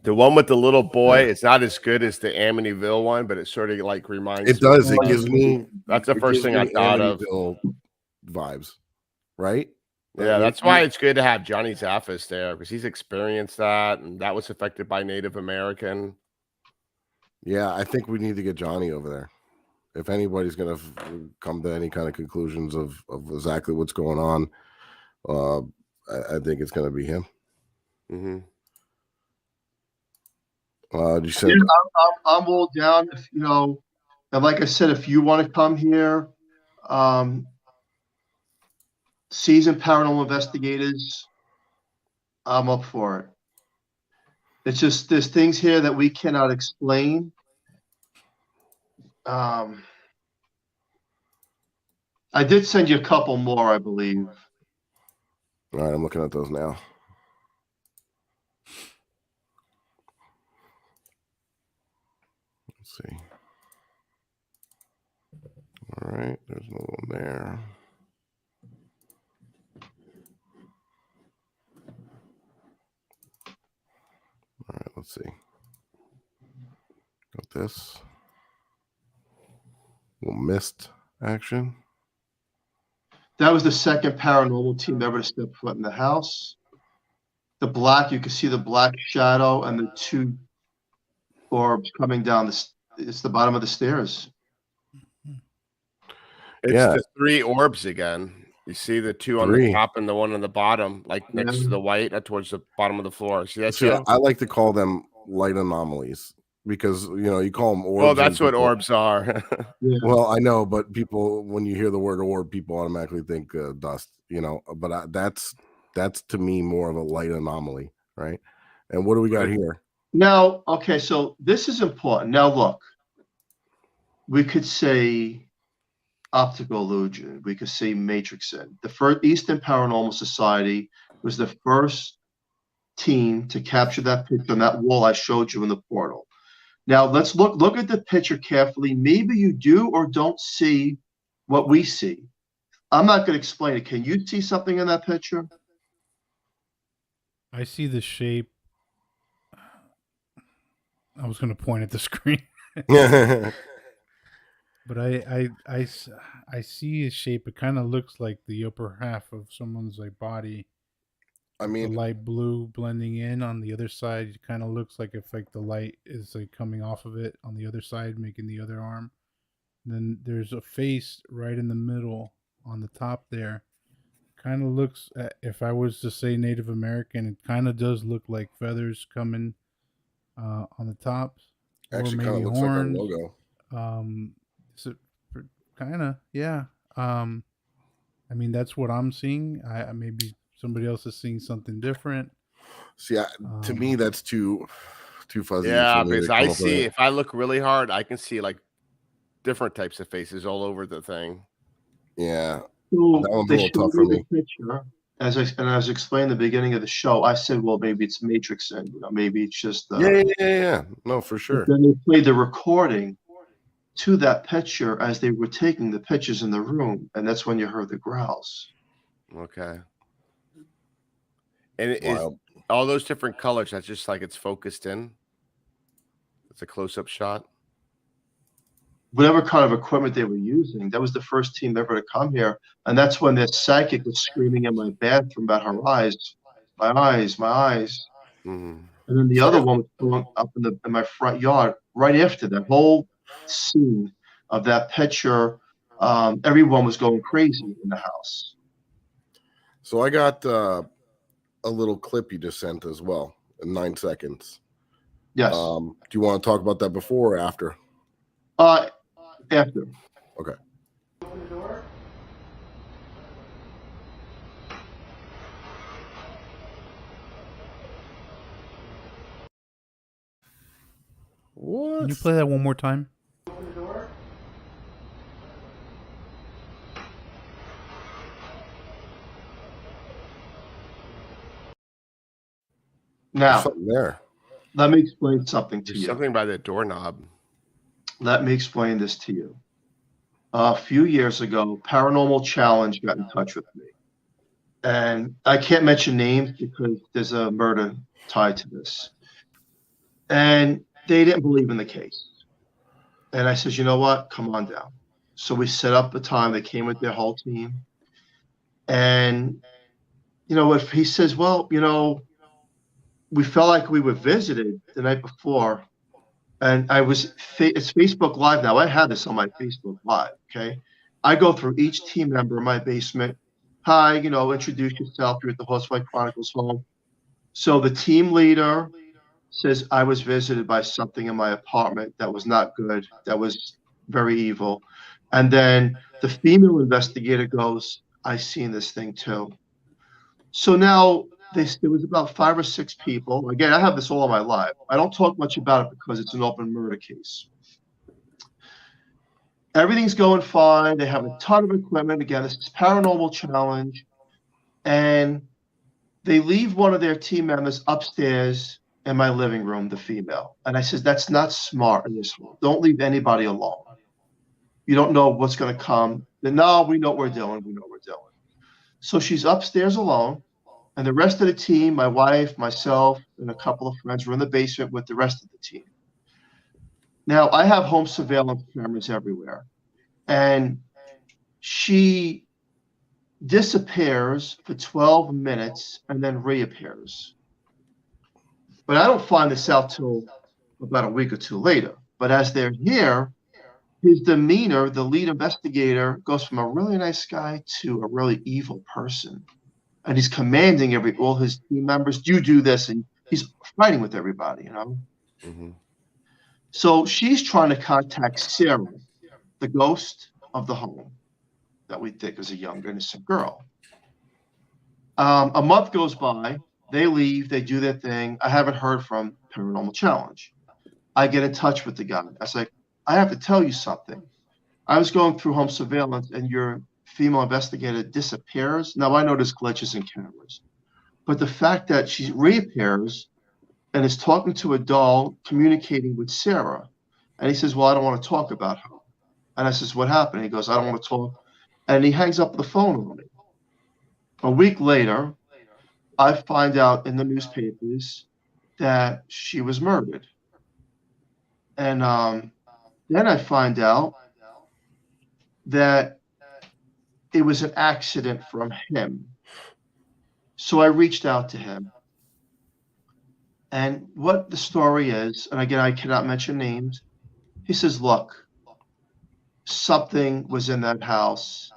The one with the little boy, it's not as good as the Amityville one, but it sort of like reminds It me does. of, It gives me. that's the it first gives thing I me thought of. Amityville vibes, right? Yeah, that's why it's good to have Johnny Zaffis there, because he's experienced that, and that was affected by Native American. Yeah, I think we need to get Johnny over there. If anybody's going to come to any kind of conclusions of exactly what's going on, I think it's going to be him. Mm-hmm. You said, I'm all down. If, you know, and like I said, if you want to come here, seasoned paranormal investigators, I'm up for it. It's just there's things here that we cannot explain. I did send you a couple more, I believe. all right, I'm looking at those now. Let's see. All right, there's another one there. All right, let's see. Got this. Little mist action. That was the second paranormal team ever to step foot in the house. The black, you can see the black shadow and the two orbs coming down it's the bottom of the stairs. It's Yeah. the three orbs again. You see the two on Three. the top and the one on the bottom, like next to the white, towards the bottom of the floor. See that? See, Joe? I like to call them light anomalies because, you know, you call them orbs. Well, that's and what people- orbs are. Yeah. Well, I know, but people, when you hear the word orb, people automatically think dust, you know, but that's to me more of a light anomaly, right? And what do we got here? Now, okay, so this is important. Now, look, we could say optical illusion. We could say matrixing. The first Easton Paranormal Society was the first team to capture that picture on that wall I showed you in the portal. Now, let's look at the picture carefully. Maybe you do or don't see what we see. I'm not going to explain it. Can you see something in that picture? I see the shape. I was going to point at the screen, but I see a shape. It kind of looks like the upper half of someone's like body. I The mean, light blue blending in on the other side. It kind of looks like if like the light is like coming off of it on the other side, making the other arm. And then there's a face right in the middle on the top there. Kind of looks, if I was to say Native American, it kind of does look like feathers coming on the top, or actually kind of maybe looks horns. like a logo. So kind of, yeah. I mean, that's what I'm seeing. I maybe somebody else is seeing something different. See, to me, that's too fuzzy. Yeah, for me to because come I up with see, it. if I look really hard, I can see like different types of faces all over the thing. Yeah. That one's a they little showed tough for me me. the picture. As I was explaining the beginning of the show, I said, well, maybe it's matrixing, maybe it's just Yeah. No, for But sure. then they played the recording to that picture as they were taking the pictures in the room, and that's when you heard the growls. Okay. And it is Wild. all those different colors. That's just like it's focused in. It's a close-up shot. Whatever kind of equipment they were using, that was the first team ever to come here, and that's when this psychic was screaming in my bathroom about her eyes, my eyes, my eyes. Mm-hmm. And then the other one was going up in my front yard right after that whole scene of that picture. Everyone was going crazy in the house. So I got a little clip you just sent as well in 9 seconds. Yes. Do you want to talk about that before or after? After. Okay. What? Can you play that one more time? Now, There's something there. let me explain something to There's you. something by the doorknob. Let me explain this to you. A few years ago, Paranormal Challenge got in touch with me. And I can't mention names because there's a murder tied to this. And they didn't believe in the case. And I said, you know what? Come on down. So we set up a time. They came with their whole team. And, if he says, well, we felt like we were visited the night before. And it's Facebook Live now. I had this on my Facebook Live, okay? I go through each team member in my basement. Hi, introduce yourself. You're at the Horsefly Chronicles home. So the team leader says, I was visited by something in my apartment that was not good, that was very evil. And then the female investigator goes, I seen this thing too. So now there was about 5 or 6 people. Again, I have this all in my life. I don't talk much about it because it's an open murder case. Everything's going fine. They have a ton of equipment. Again, this is Paranormal Challenge. And they leave one of their team members upstairs in my living room, the female. And I says, that's not smart in this room. Don't leave anybody alone. You don't know what's going to come. No, we know what we're doing. We know what we're doing. So she's upstairs alone. And the rest of the team, my wife, myself, and a couple of friends were in the basement with the rest of the team. Now, I have home surveillance cameras everywhere. And she disappears for 12 minutes and then reappears. But I don't find this out till about a week or two later. But as they're here, his demeanor, the lead investigator, goes from a really nice guy to a really evil person. And he's commanding all his team members, you do this, and he's fighting with everybody, Mm-hmm. So she's trying to contact Sarah, the ghost of the home that we think is a young, innocent girl. A month goes by, they leave, they do their thing. I haven't heard from Paranormal Challenge. I get in touch with the guy. I was like, I have to tell you something. I was going through home surveillance and your female investigator disappears. Now, I know there's glitches in cameras, but the fact that she reappears and is talking to a doll, communicating with Sarah, and he says, well, I don't want to talk about her. And I says, what happened? He goes, I don't want to talk. And he hangs up the phone on me. A week later, I find out in the newspapers that she was murdered. And then I find out that it was an accident from him. So I reached out to him. And what the story is, and again, I cannot mention names, he says, look, something was in that house.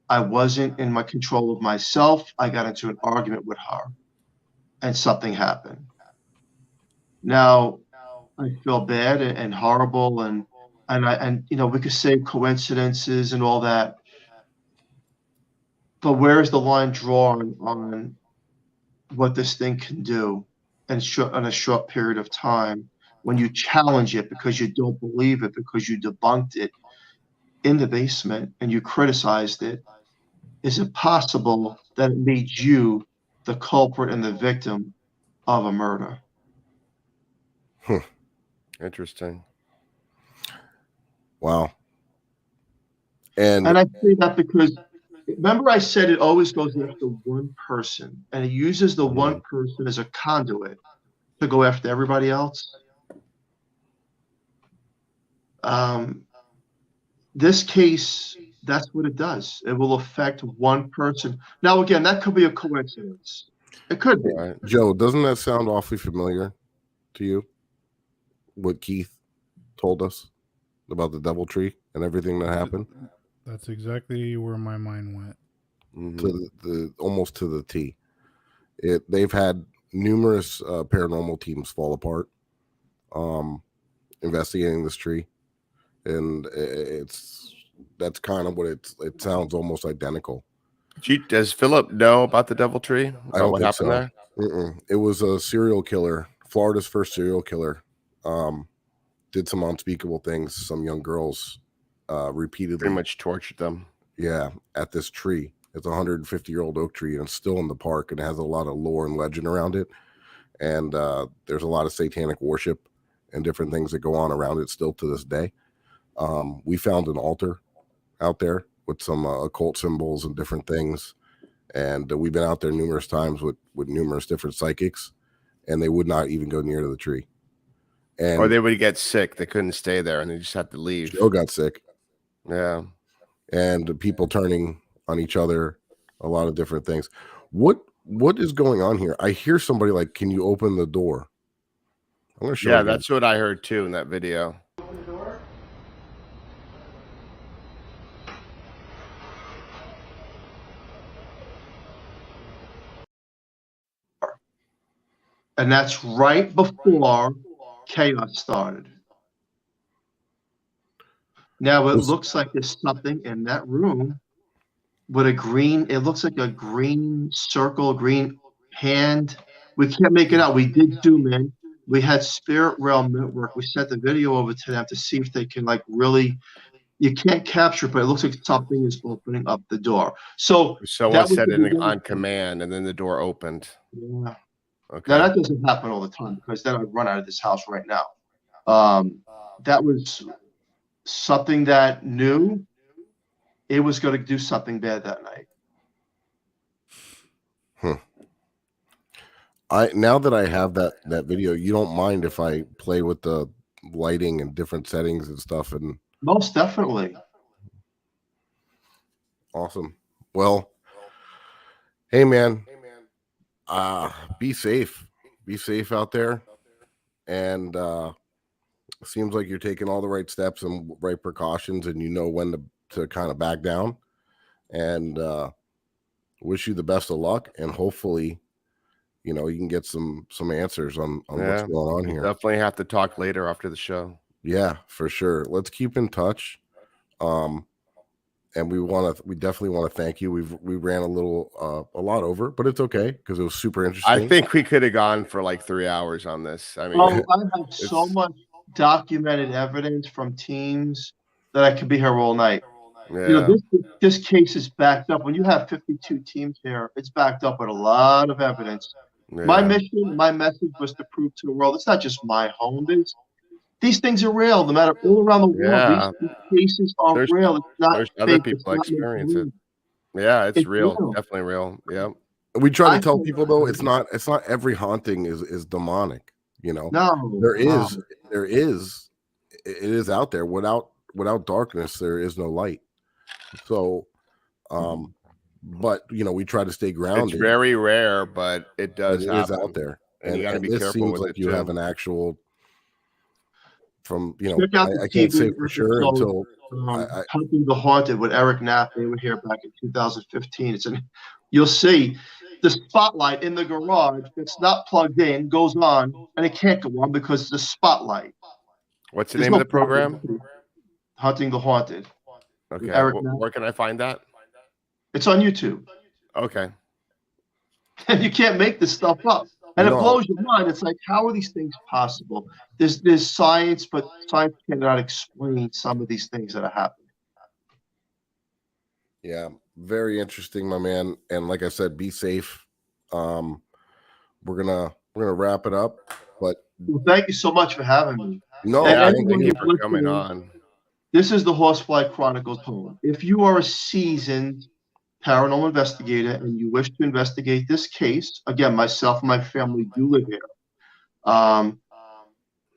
I wasn't in my control of myself. I got into an argument with her, and something happened. Now, I feel bad and horrible, and we could say coincidences and all that. But where is the line drawn on what this thing can do in a short period of time when you challenge it because you don't believe it, because you debunked it in the basement and you criticized it? is it possible that it made you the culprit and the victim of a murder? Interesting. Wow. And I say that because remember I said it always goes after one person, and it uses the one person as a conduit to go after everybody else. This case, that's what it does. It will affect one person. Now, again, that could be a coincidence. It could be. Right. Joe, doesn't that sound awfully familiar to you? What Keith told us about the DoubleTree and everything that happened? That's exactly where my mind went. To the almost to the T. They've had numerous paranormal teams fall apart investigating this tree, and that's kind of what it sounds almost identical. Does Philip know about the DoubleTree? I don't what think happened so. there? It was a serial killer, Florida's first serial killer. Did some unspeakable things. Some young girls repeatedly Pretty much tortured them. Yeah, at this tree. It's a 150-year-old oak tree, and it's still in the park, and it has a lot of lore and legend around it. And there's a lot of satanic worship and different things that go on around it still to this day. We found an altar out there with some occult symbols and different things. And we've been out there numerous times with numerous different psychics, and they would not even go near to the tree. And or they would get sick. They couldn't stay there, and they just had to leave. Joe got sick. Yeah. And people turning on each other, a lot of different things. What is going on here? I hear somebody like, "Can you open the door?" I'm gonna show. Yeah, that's what I heard too in that video. And that's right before chaos started. Now it looks like there's something in that room with a green, it looks like a green circle, green hand. We can't make it out. We did zoom in. We had Spirit Realm Network. We sent the video over to them to see if they can like really, you can't capture it, but it looks like something is opening up the door. So someone said it on command, and then the door opened. Yeah. Okay. Now that doesn't happen all the time, because then I'd run out of this house right now. That was something that knew it was going to do something bad that night. Now that I have that video, you don't mind if I play with the lighting and different settings and stuff? And most definitely. Awesome. Well, hey man, be safe out there. And seems like you're taking all the right steps and right precautions, and you know when to kind of back down. And wish you the best of luck, and hopefully you can get some answers on what's going on here. Definitely have to talk later after the show. Yeah, for sure. Let's keep in touch. And we definitely want to thank you. We ran a lot over, but it's okay because it was super interesting. I think we could have gone for like 3 hours on this. I mean, I have so much documented evidence from teams that I could be here all night. Yeah. This case is backed up. When you have 52 teams here, it's backed up with a lot of evidence. Yeah. My mission, my message was to prove to the world it's not just my home. These things are real, no matter all around the world. Yeah. These cases are real. It's not there's fake. other people It's experience not it. Yeah, it's real. real. Definitely real. Yeah. We try to tell people though, it's not every haunting is demonic. No, there is it is out there. Without darkness, there is no light. So, but we try to stay grounded. It's very rare, but it does. It is out there, and you got to be this careful seems with like it you too. have an actual. From Check out the I can't say TV for sure until Hunting the Haunted with Eric Knapp. They were here back in 2015. You'll see the spotlight in the garage that's not plugged in goes on, and it can't go on because it's a spotlight. What's the name of the program? Hunting the Haunted. Okay. Eric Where can I find that? It's on YouTube. Okay. And you can't make this stuff up. And it blows your mind. It's like, how are these things possible? There's science, but science cannot explain some of these things that are happening. Yeah. very interesting, my man. And like I said, be safe. We're gonna wrap it up. But Well, thank you so much for having me. no, And Yeah, anyone thank you who's for coming listening, on. this is the Horsefly Chronicles home. If you are a seasoned paranormal investigator and you wish to investigate this case, again, myself and my family do live here.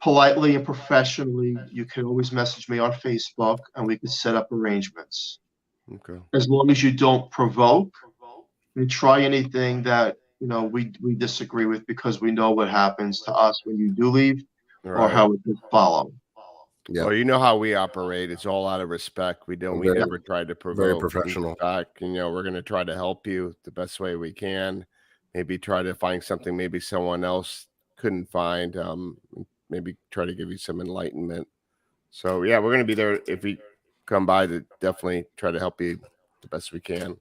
Politely and professionally, you can always message me on Facebook and we can set up arrangements. Okay. As long as you don't provoke and try anything that we disagree with, because we know what happens to us when you do leave or how it could follow. Yeah. Well, you know how we operate. It's all out of respect. We never try to provoke. Very professional. In fact, we're going to try to help you the best way we can. Maybe try to find something maybe someone else couldn't find. Maybe try to give you some enlightenment. So yeah, we're going to be there if we come by to definitely try to help you the best we can.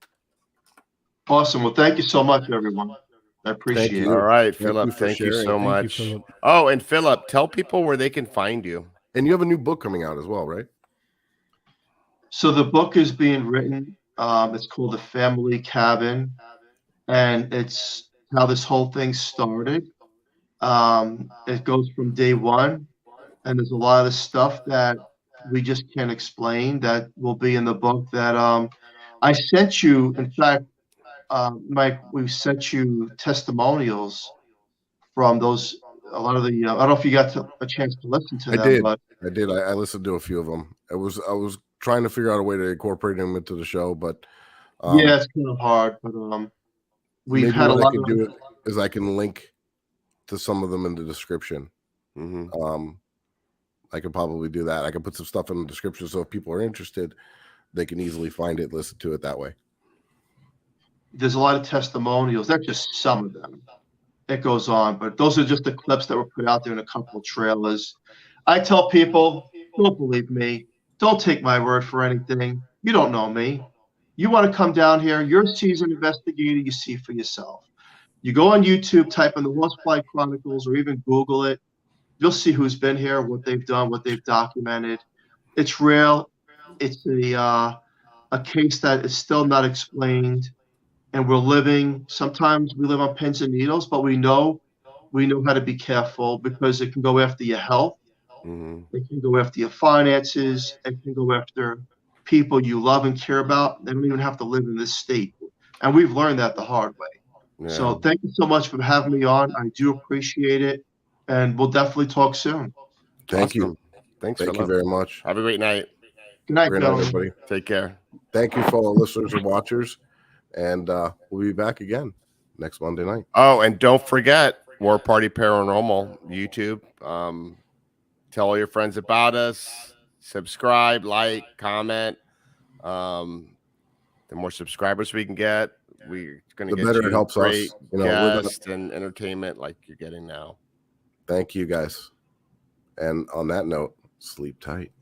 Awesome. Well, thank you so much, everyone. I appreciate it. All right, Philip. Thank you so much. Oh, and Philip, tell people where they can find you. And you have a new book coming out as well, right? So the book is being written. It's called The Family Cabin, and it's how this whole thing started. It goes from day one, and there's a lot of stuff that we just can't explain that will be in the book that I sent you. In fact, Mike, we sent you testimonials from those. A lot of the I don't know if you got a chance to listen to them. I did. I listened to a few of them. I was trying to figure out a way to incorporate them into the show, but yeah, it's kind of hard. But we've had a lot. I can do it is I can link to some of them in the description. Mm-hmm. I could probably do that. I can put some stuff in the description so if people are interested, they can easily find it, listen to it that way. There's a lot of testimonials. That's just some of them. It goes on, but those are just the clips that were put out there in a couple of trailers. I tell people, don't believe me. Don't take my word for anything. You don't know me. You want to come down here. You're a seasoned investigator. You see for yourself. You go on YouTube, type in the Horsefly Chronicles, or even Google it. You'll see who's been here, what they've done, what they've documented. It's real. It's a case that is still not explained. And sometimes we live on pins and needles, but we know how to be careful because it can go after your health. Mm-hmm. It can go after your finances. It can go after people you love and care about. They don't even have to live in this state. And we've learned that the hard way. Yeah. So thank you so much for having me on. I do appreciate it. And we'll definitely talk soon. Thank you. Thanks, Thank you very much. Have a great night. Good night, everybody. Take care. Thank you for all the listeners and watchers. And we'll be back again next Monday night. Oh, and don't forget War Party Paranormal YouTube. Tell all your friends about us. Subscribe, like, comment. The more subscribers we can get, we're going to get better it helps great us. guests and entertainment like you're getting now. Thank you, guys. And on that note, sleep tight.